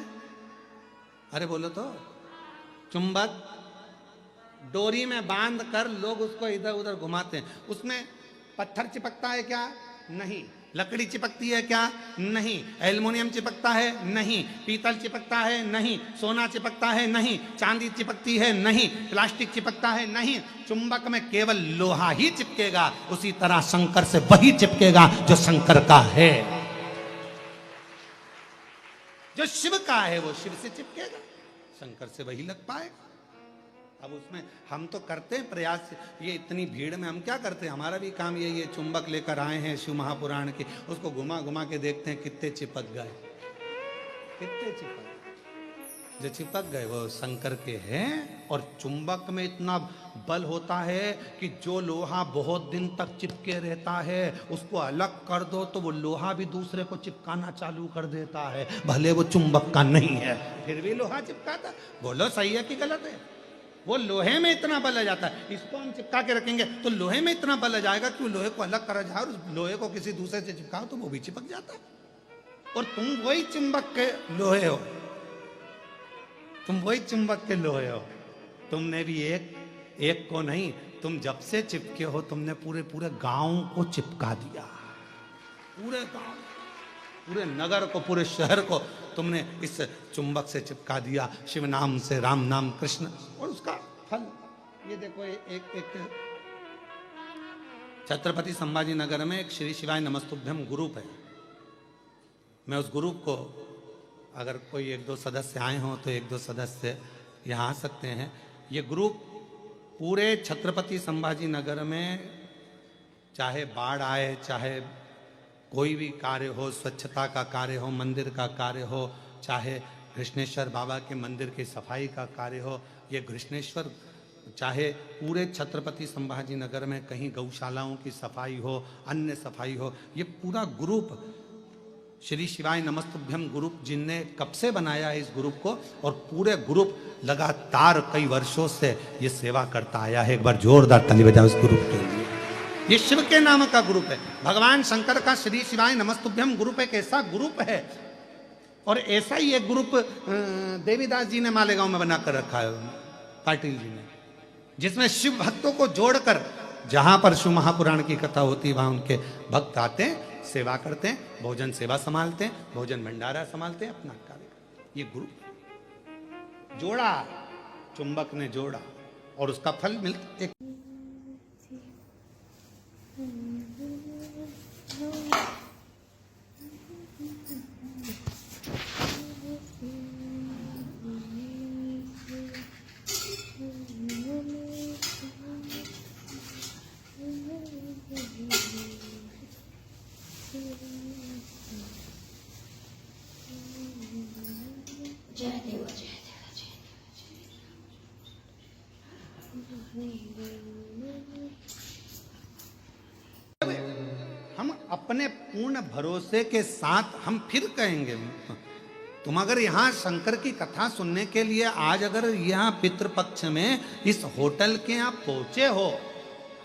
अरे बोलो तो, चुंबक डोरी में बांध कर लोग उसको इधर उधर घुमाते हैं, उसमें पत्थर चिपकता है क्या? नहीं। लकड़ी चिपकती है क्या? नहीं। एल्युमिनियम चिपकता है? नहीं। पीतल चिपकता है? नहीं। सोना चिपकता है? नहीं। चांदी चिपकती है? नहीं। प्लास्टिक चिपकता है? नहीं। चुंबक में केवल लोहा ही चिपकेगा। उसी तरह शंकर से वही चिपकेगा जो शंकर का है, जो शिव का है वो शिव से चिपकेगा, शंकर से वही लग पाएगा। अब उसमें हम तो करते हैं प्रयास, ये इतनी भीड़ में हम क्या करते हैं, हमारा भी काम यही है, चुंबक लेकर आए हैं शिव महापुराण के, उसको घुमा घुमा के देखते हैं कितने चिपक गए, कितने चिपक, जो चिपक गए वो शंकर के हैं। और चुंबक में इतना बल होता है कि जो लोहा बहुत दिन तक चिपके रहता है, उसको अलग कर दो तो वो लोहा भी दूसरे को चिपकाना चालू कर देता है, भले वो चुंबक का नहीं है, फिर भी लोहा चिपकाता। बोलो सही है कि गलत है? वो लोहे में इतना बल आ जाता है, इसको हम चिपका के रखेंगे तो लोहे में इतना बल आ जाएगा कि वो लोहे को अलग करा जाए और उस लोहे को किसी दूसरे से चिपकाओ तो वो भी चिपक जाता है। और तुम वही चुंबक के लोहे हो, तुम वही चुंबक के लोहे हो। तुमने भी एक को नहीं, तुम जब से चिपके हो तुमने पूरे पूरे गांव को चिपका दिया, पूरे गांव, पूरे नगर को, पूरे शहर को तुमने इस चुंबक से चिपका दिया, शिव नाम से, राम नाम, कृष्ण। और उसका फल ये देखो, एक छत्रपति संभाजी नगर में एक श्री शिवाय नमस्तुभ्यम ग्रुप है। मैं उस ग्रुप को, अगर कोई 1-2 सदस्य आए हों तो 1-2 सदस्य यहाँ आ सकते हैं। ये ग्रुप पूरे छत्रपति संभाजी नगर में चाहे बाढ़ आए, चाहे कोई भी कार्य हो, स्वच्छता का कार्य हो, मंदिर का कार्य हो, चाहे कृष्णेश्वर बाबा के मंदिर की सफाई का कार्य हो, ये कृष्णेश्वर, चाहे पूरे छत्रपति संभाजी नगर में कहीं गौशालाओं की सफाई हो, अन्य सफाई हो, ये पूरा ग्रुप श्री शिवाय नमस्तुभ्यम ग्रुप जिनने कब से बनाया है इस ग्रुप को, और पूरे ग्रुप लगातार कई वर्षों से ये सेवा करता आया है। एक बार जोरदार ताली बजाओ इस ग्रुप के लिए। ये शिव के नाम का ग्रुप है, भगवान शंकर का श्री शिवाय नमस्तुभ्यम ग्रुप एक ऐसा ग्रुप है। और ऐसा ही एक ग्रुप देवीदास जी ने मालेगांव में बनाकर रखा है, पाटिल जी ने, जिसमें शिव भक्तों को जोड़कर, जहां पर शिव महापुराण की कथा होती है वहां उनके भक्त आते हैं, सेवा करते हैं, भोजन सेवा संभालते हैं, भोजन भंडारा संभालते हैं, अपना कार्य करते हैं। ये ग्रुप जोड़ा, चुंबक ने जोड़ा और उसका फल मिलता। एक हम अपने पूर्ण भरोसे के साथ हम फिर कहेंगे, तुम अगर यहाँ शंकर की कथा सुनने के लिए आज अगर यहाँ पितृपक्ष में इस होटल के यहाँ पहुंचे हो,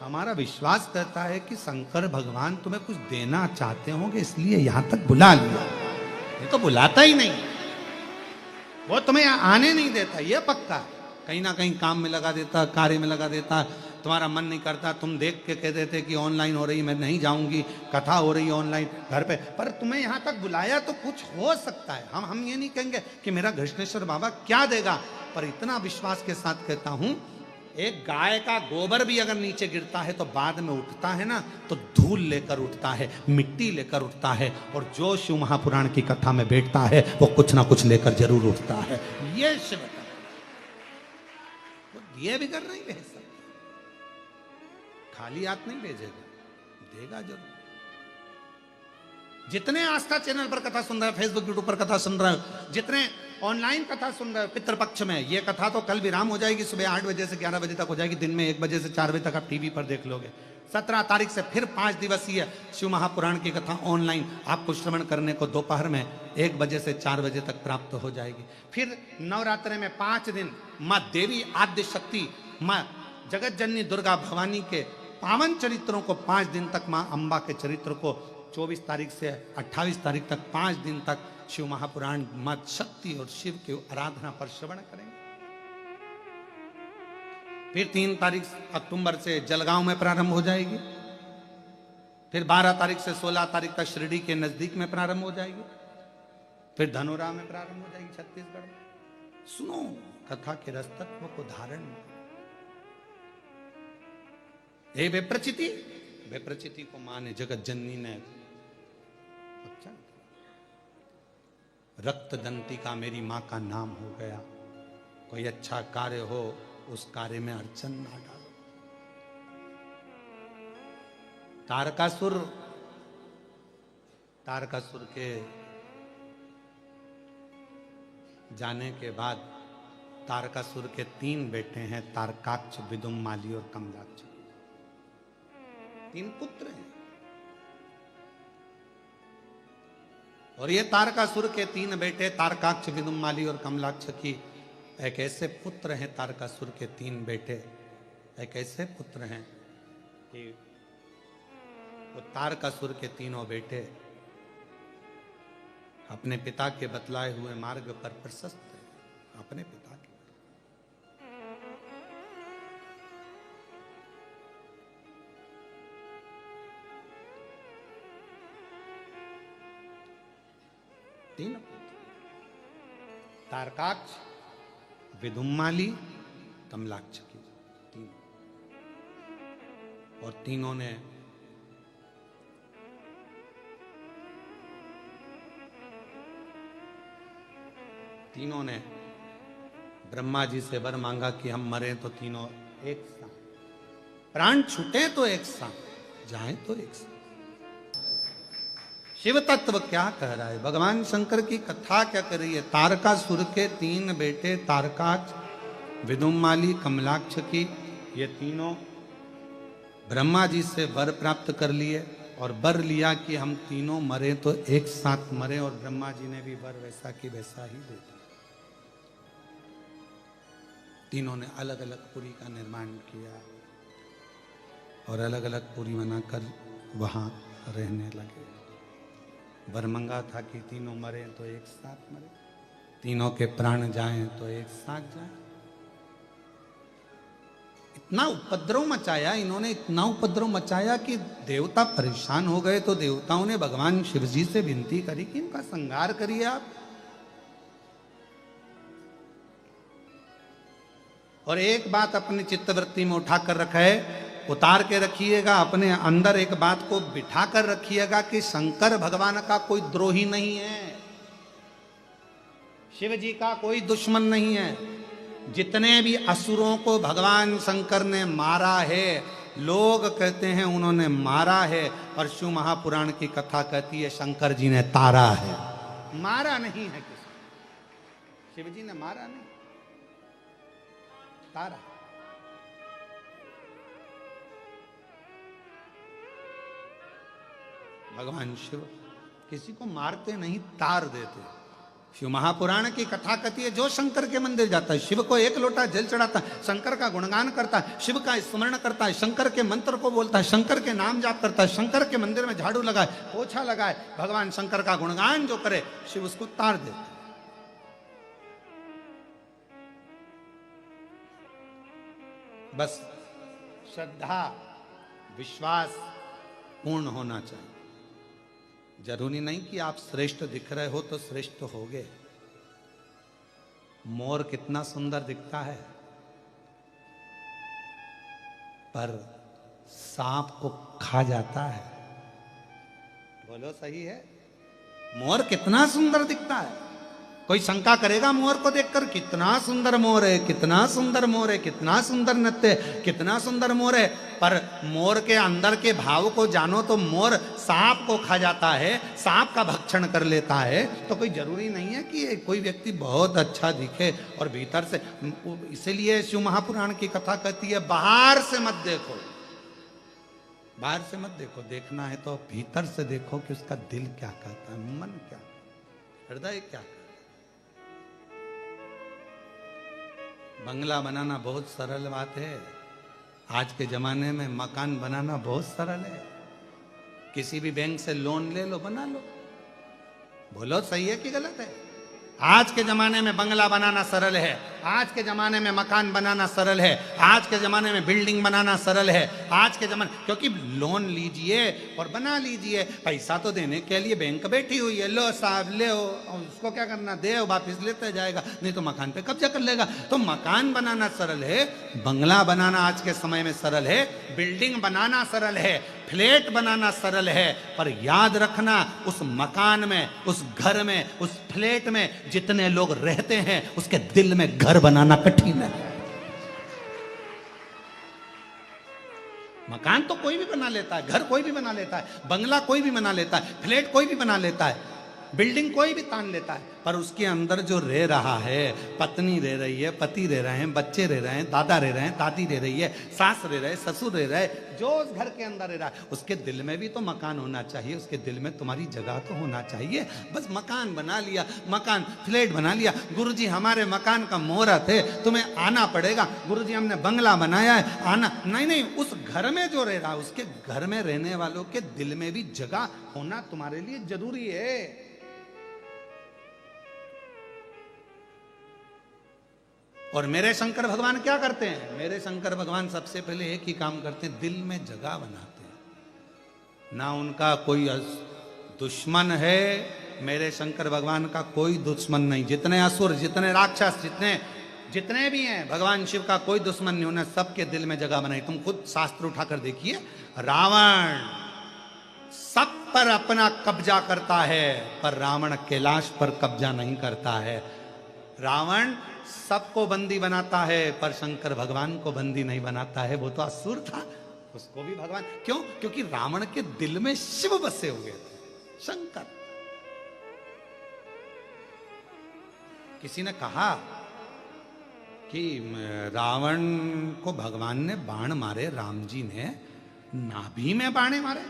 हमारा विश्वास करता है कि शंकर भगवान तुम्हें कुछ देना चाहते होंगे, इसलिए यहाँ तक बुला लिया। ये तो बुलाता ही नहीं, वो तुम्हें आने नहीं देता, ये पक्का। कहीं ना कहीं काम में लगा देता, कार्य में लगा देता, तुम्हारा मन नहीं करता, तुम देख के कह देते कि ऑनलाइन हो रही, मैं नहीं जाऊंगी, कथा हो रही है ऑनलाइन घर पे, पर तुम्हें यहाँ तक बुलाया तो कुछ हो सकता है। हम ये नहीं कहेंगे कि मेरा कृष्णेश्वर बाबा क्या देगा, पर इतना विश्वास के साथ कहता हूं, एक गाय का गोबर भी अगर नीचे गिरता है तो बाद में उठता है ना, तो धूल लेकर उठता है, मिट्टी लेकर उठता है, और जो शिव महापुराण की कथा में बैठता है वो कुछ ना कुछ लेकर जरूर उठता है। ये शिव का दिए भी कर नहीं भेज सकता, खाली हाथ नहीं भेजेगा, देगा जरूर। जितने आस्था चैनल पर कथा सुन रहे हो, फेसबुक यूट्यूब पर कथा सुन रहे हो, जितने ऑनलाइन कथा सुन रहे हो पितृपक्ष में, ये कथा तो कल विराम हो जाएगी, सुबह 8 बजे से 11 बजे तक हो जाएगी, दिन में 1 बजे से 4 बजे तक आप टीवी पर देख लोगे। 17 तारीख से फिर 5 दिवसीय शिव महापुराण की कथा ऑनलाइन आपको श्रवण करने को दोपहर में 1 बजे से 4 बजे तक प्राप्त हो जाएगी। फिर नवरात्रि में 5 दिन माँ देवी आद्य शक्ति, माँ जगत जननी दुर्गा भवानी के पावन चरित्रों को 5 दिन तक, माँ अम्बा के चरित्र को 24 तारीख से 28 तारीख तक 5 दिन तक शिव महापुराण माँ शक्ति और शिव की आराधना पर श्रवण करेंगे। फिर 3 तारीख अक्टूबर से जलगांव में प्रारंभ हो जाएगी। फिर 12 तारीख से 16 तारीख तक शिरडी के नजदीक में प्रारंभ हो जाएगी। फिर धनोरा में प्रारंभ हो जाएगी, छत्तीसगढ़ में। सुनो कथा के रसतत्व को धारण। हे विप्रचिति, विप्रचिति को मां ने, जगत जननी ने अच्छा, रक्त दंती का मेरी मां का नाम हो गया। कोई अच्छा कार्य हो उस कार्य में अड़चन ना डालो। तारकासुर के जाने के बाद तारकासुर के 3 बेटे हैं, तारकाक्ष, विदुम, माली और कमलाक्ष। 3 पुत्र हैं। और ये तारकासुर के 3 बेटे तारकाक्ष, विदुम, माली और कमलाक्ष की एक ऐसे पुत्र हैं तारकासुर के 3 बेटे, एक ऐसे पुत्र हैं कि वो तारकासुर के तीनों बेटे अपने पिता के बतलाए हुए मार्ग पर प्रशस्त थे। अपने पिता के तीन तारकाक्ष, विदुम्माली, कमलाक्ष की 3, और तीनों ने ब्रह्मा जी से वर मांगा कि हम मरे तो तीनों एक साथ, प्राण छूटे तो एक साथ, जाए तो एक साथ। शिव तत्व क्या कह रहा है, भगवान शंकर की कथा क्या कर रही है। तारकासुर के 3 बेटे तारकाक्ष, विदुम्माली, कमलाक्ष की, ये तीनों ब्रह्मा जी से वर प्राप्त कर लिए और वर लिया कि हम तीनों मरे तो एक साथ मरे, और ब्रह्मा जी ने भी वर वैसा की वैसा ही दे दिया। तीनों ने अलग अलग पुरी का निर्माण किया और अलग अलग पुरी बनाकर वहां रहने लगे। वर मंगा था कि तीनों मरे तो एक साथ मरे, तीनों के प्राण जाएं तो एक साथ जाएं। इतना उपद्रव मचाया इन्होंने, इतना उपद्रव मचाया कि देवता परेशान हो गए। तो देवताओं ने भगवान शिव जी से विनती करी कि इनका संहार करिए आप, और एक बात अपनी चित्तवृत्ति में उठा कर रखा है, उतार के रखिएगा, अपने अंदर एक बात को बिठा कर रखिएगा कि शंकर भगवान का कोई द्रोही नहीं है, शिव जी का कोई दुश्मन नहीं है। जितने भी असुरों को भगवान शंकर ने मारा है, लोग कहते हैं उन्होंने मारा है, और शिव महापुराण की कथा कहती है शंकर जी ने तारा है, मारा नहीं है किसी। शिव जी ने मारा नहीं, तारा। भगवान शिव किसी को मारते नहीं, तार देते। शिव महापुराण की कथा कहती है जो शंकर के मंदिर जाता है, शिव को 1 लोटा जल चढ़ाता है, शंकर का गुणगान करता है, शिव का स्मरण करता है, शंकर के मंत्र को बोलता है, शंकर के नाम जाप करता है, शंकर के मंदिर में झाड़ू लगाए, पोछा लगाए, भगवान शंकर का गुणगान जो करे, शिव उसको तार देता है। बस श्रद्धा विश्वास पूर्ण होना चाहिए। जरूरी नहीं कि आप श्रेष्ठ दिख रहे हो तो श्रेष्ठ होगे। मोर कितना सुंदर दिखता है, पर सांप को खा जाता है। बोलो सही है? मोर कितना सुंदर दिखता है, कोई शंका करेगा मोर को देखकर, कितना सुंदर मोर है, कितना सुंदर मोर है, कितना सुंदर नृत्य, कितना सुंदर मोर है, पर मोर के अंदर के भाव को जानो तो मोर सांप को खा जाता है, सांप का भक्षण कर लेता है। तो कोई जरूरी नहीं है कि कोई व्यक्ति बहुत अच्छा दिखे और भीतर से। इसीलिए शिव महापुराण की कथा कहती है बाहर से मत देखो, बाहर से मत देखो, देखना है तो भीतर से देखो कि उसका दिल क्या कहता है, मन क्या, हृदय क्या। बंगला बनाना बहुत सरल बात है, आज के जमाने में मकान बनाना बहुत सरल है। किसी भी बैंक से लोन ले लो, बना लो। बोलो सही है कि गलत है? आज के जमाने में बंगला बनाना सरल है, आज के जमाने में मकान बनाना सरल है, आज के जमाने में बिल्डिंग बनाना सरल है, आज के जमाने, क्योंकि लोन लीजिए और बना लीजिए, पैसा तो देने के लिए बैंक बैठी हुई है, लो साहब ले, उसको क्या करना, दे वापिस लेते जाएगा, नहीं तो मकान पे कब्जा कर लेगा। तो मकान बनाना सरल है, बंगला बनाना आज के समय में सरल है, बिल्डिंग बनाना सरल है, फ्लैट बनाना सरल है, पर याद रखना उस मकान में, उस घर में, उस फ्लैट में जितने लोग रहते हैं उसके दिल में घर बनाना कठिन है। मकान तो कोई भी बना लेता है, घर कोई भी बना लेता है, बंगला कोई भी बना लेता है, फ्लैट कोई भी बना लेता है, बिल्डिंग कोई भी तान लेता है, पर उसके अंदर जो रह रहा है, पत्नी रह रही है, पति रह रहे हैं, बच्चे रह रहे हैं, दादा रह रहे हैं, दादी रह रही है, सास रह रहे, ससुर रह रहे, जो उस घर के अंदर रह रहा है, उसके दिल में भी तो मकान होना चाहिए, उसके दिल में तुम्हारी जगह तो होना चाहिए। बस मकान बना लिया, मकान फ्लैट बना लिया, गुरुजी हमारे मकान का मुहूर्त है, तुम्हें आना पड़ेगा, गुरुजी हमने बंगला बनाया है, आना। नहीं नहीं, उस घर में जो रह रहा है, उसके घर में रहने वालों के दिल में भी जगह होना तुम्हारे लिए जरूरी है। और मेरे शंकर भगवान क्या करते हैं? मेरे शंकर भगवान सबसे पहले एक ही काम करते हैं, दिल में जगह बनाते हैं। ना उनका कोई दुश्मन है, मेरे शंकर भगवान का कोई दुश्मन नहीं। जितने असुर, जितने राक्षस, जितने भी हैं, भगवान शिव का कोई दुश्मन नहीं, उन्हें सबके दिल में जगह बनाई। तुम खुद शास्त्र उठाकर देखिए, रावण सब पर अपना कब्जा करता है, पर रावण कैलाश पर कब्जा नहीं करता है। रावण सबको बंदी बनाता है, पर शंकर भगवान को बंदी नहीं बनाता है। वो तो असुर था, उसको भी भगवान, क्यों? क्योंकि रावण के दिल में शिव बसे हुए थे, शंकर। किसी ने कहा कि रावण को भगवान ने बाण मारे, राम जी ने नाभि में बाणे मारे,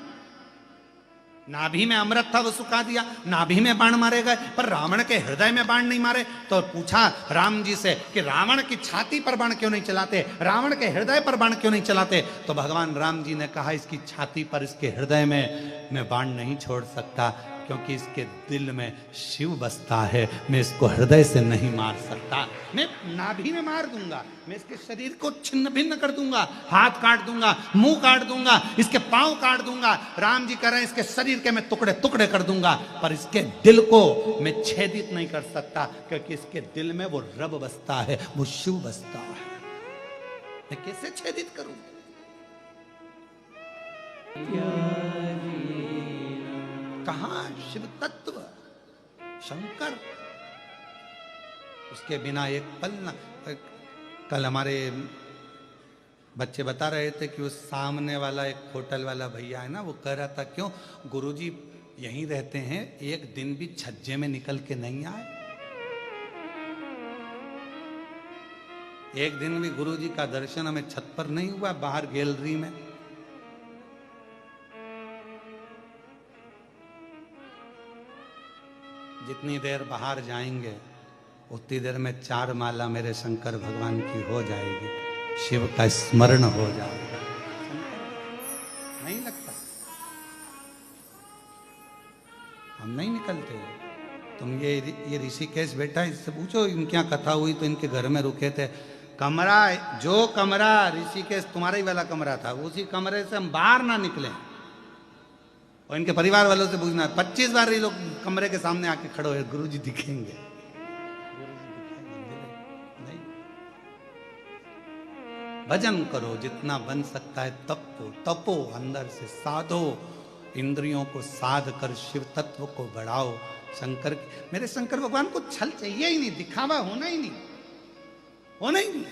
नाभि में अमृत था वो सुखा दिया, नाभि में बाण मारे गए, पर रावण के हृदय में बाण नहीं मारे। तो पूछा राम जी से कि रावण की छाती पर बाण क्यों नहीं चलाते, रावण के हृदय पर बाण क्यों नहीं चलाते? तो भगवान राम जी ने कहा, इसकी छाती पर, इसके हृदय में मैं बाण नहीं छोड़ सकता, क्योंकि इसके दिल में शिव बसता है। मैं इसको हृदय से नहीं मार सकता, मैं नाभि में मार दूंगा, मैं इसके शरीर को छिन्न भिन्न कर दूंगा, हाथ काट दूंगा, मुंह काट दूंगा, इसके पांव काट दूंगा। राम जी कह रहे हैं इसके शरीर के मैं टुकड़े टुकड़े कर दूंगा, पर इसके दिल को मैं छेदित नहीं कर सकता, क्योंकि इसके दिल में वो रब बसता है, वो शिव बसता है। मैं कैसे छेदित करूं? कहां शिव तत्व, शंकर, उसके बिना एक पल न। कल हमारे बच्चे बता रहे थे कि उस सामने वाला एक होटल वाला भैया है ना, वो कह रहा था, क्यों गुरुजी यहीं रहते हैं, एक दिन भी छज्जे में निकल के नहीं आए, एक दिन भी गुरुजी का दर्शन हमें छत पर नहीं हुआ, बाहर गैलरी में। जितनी देर बाहर जाएंगे उतनी देर में 4 माला मेरे शंकर भगवान की हो जाएगी, शिव का स्मरण हो जाएगा। नहीं लगता, हम नहीं निकलते। तुम ये ऋषिकेश बेटा, इससे पूछो इनकी यहाँ कथा हुई तो इनके घर में रुके थे, कमरा, जो कमरा ऋषिकेश तुम्हारा ही वाला कमरा था, उसी कमरे से हम बाहर ना निकले। और इनके परिवार वालों से पूछना, 25 बार ये लोग कमरे के सामने आके खड़े हुए, गुरुजी दिखेंगे, नहीं। भजन करो जितना बन सकता है, तपो तपो, अंदर से साधो, इंद्रियों को साध कर शिव तत्व को बढ़ाओ। शंकर, मेरे शंकर भगवान को छल चाहिए ही नहीं, दिखावा होना ही नहीं, होना ही नहीं।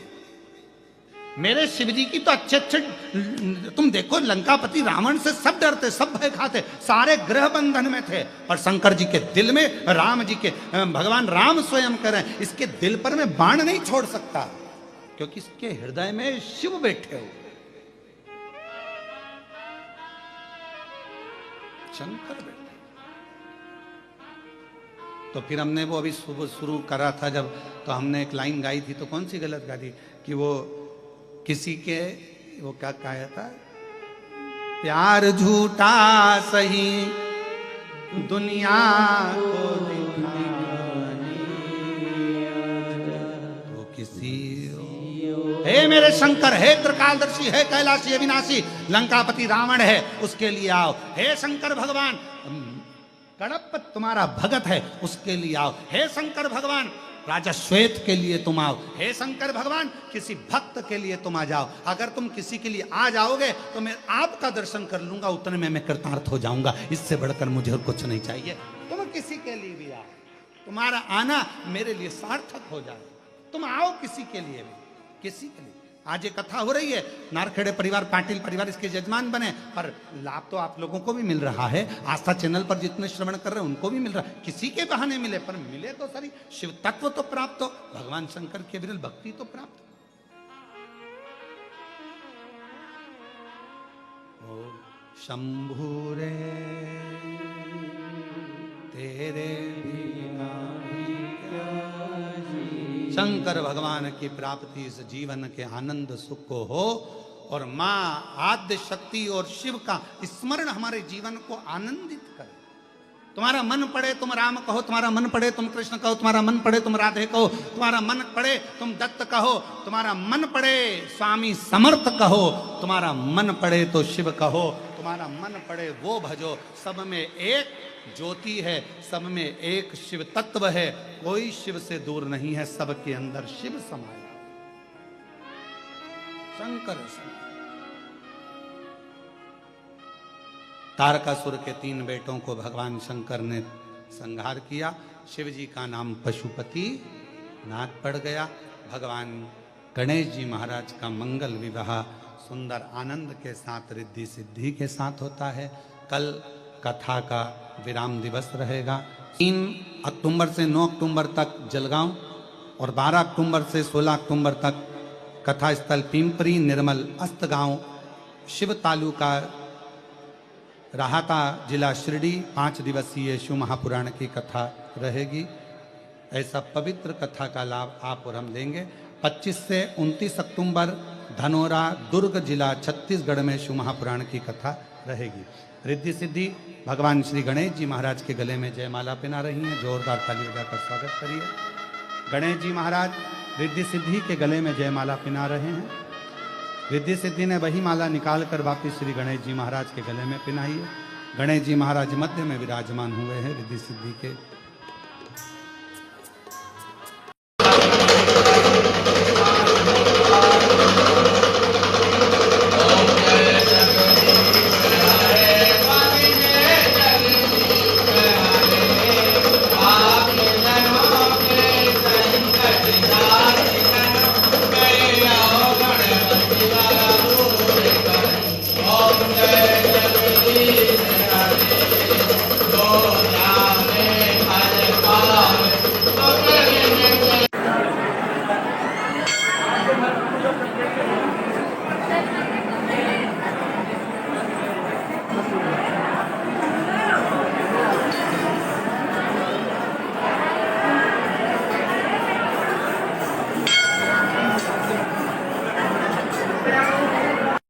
मेरे शिव जी की तो अच्छे अच्छे, तुम देखो लंकापति रावण से सब डरते, सब भय खाते, सारे ग्रह बंधन में थे, और शंकर जी के दिल में, राम जी के, भगवान राम स्वयं कह रहे हैं, इसके दिल पर मैं बाण नहीं छोड़ सकता, क्योंकि इसके हृदय में शिव बैठे हो। शंकर बैठे। तो फिर हमने वो अभी सुबह शुरू करा था जब, तो हमने एक लाइन गाई थी, तो कौन सी गलत गाई थी कि वो किसी के, वो क्या कहा था, प्यार झूठा सही दुनिया को दिखाने, तो किसी, हे मेरे शंकर, हे त्रिकालदर्शी, हे कैलाशी, अविनाशी, लंकापति रावण है उसके लिए आओ। हे शंकर भगवान, कड़प तुम्हारा भगत है उसके लिए आओ। हे शंकर भगवान, राजा श्वेत के लिए तुम आओ। हे शंकर भगवान, किसी भक्त के लिए तुम आ जाओ। अगर तुम किसी के लिए आ जाओगे तो मैं आपका दर्शन कर लूंगा, उतने में मैं कृतार्थ हो जाऊंगा, इससे बढ़कर मुझे और कुछ नहीं चाहिए। तुम किसी के लिए भी आओ, तुम्हारा आना मेरे लिए सार्थक हो जाए। तुम आओ किसी के लिए भी, किसी के लिए, आज ये कथा हो रही है, नारखेड़े परिवार, पाटिल परिवार इसके यजमान बने, पर लाभ तो आप लोगों को भी मिल रहा है। आस्था चैनल पर जितने श्रवण कर रहे हैं उनको भी मिल रहा है, किसी के बहाने मिले पर मिले तो सारी शिव तत्व तो प्राप्त हो, भगवान शंकर के विरल भक्ति तो प्राप्त हो। ओ शंभु रे तेरे बिना भी क्या जी। शंकर भगवान की प्राप्ति इस जीवन के आनंद सुख को हो, और मां आद्य शक्ति और शिव का स्मरण हमारे जीवन को आनंदित करे। तुम्हारा मन पड़े तुम राम कहो, तुम्हारा मन पड़े तुम कृष्ण कहो, तुम्हारा मन पड़े तुम राधे कहो, तुम्हारा मन पड़े तुम दत्त कहो, तुम्हारा मन पड़े स्वामी समर्थ कहो, तुम्हारा मन पड़े तो शिव कहो, तुम्हारा मन पड़े वो भजो। सब में एक ज्योति है, सब में एक शिव तत्व है, कोई शिव से दूर नहीं है, सबके अंदर शिव समाया। शंकर तारकासुर के 3 बेटों को भगवान शंकर ने संहार किया। शिव जी का नाम पशुपति नाथ पड़ गया। भगवान गणेश जी महाराज का मंगल विवाह सुंदर आनंद के साथ, रिद्धि सिद्धि के साथ होता है। कल कथा का विराम दिवस रहेगा। 3 अक्टूबर से 9 अक्टूबर तक जलगांव और 12 अक्टूबर से 16 अक्टूबर तक कथा स्थल पिंपरी निर्मल अस्तगांव शिव तालुका राहता जिला शिरडी 5 दिवसीय शिव महापुराण की कथा रहेगी। ऐसा पवित्र कथा का लाभ आप और हम लेंगे। 25 से 29 अक्टूबर धनोरा दुर्ग जिला छत्तीसगढ़ में शिव महापुराण की कथा रहेगी। रिद्धि सिद्धि भगवान श्री गणेश जी महाराज के गले में जयमाला पहना रही हैं। जोरदार ताली बजाकर स्वागत करिए। गणेश जी महाराज रिद्धि सिद्धि के गले में जयमाला पहना रहे हैं। रिद्धि सिद्धि ने वही माला निकाल कर वापिस श्री गणेश जी महाराज के गले में पहनाई है। गणेश जी महाराज मध्य में विराजमान हुए हैं रिद्धि सिद्धि के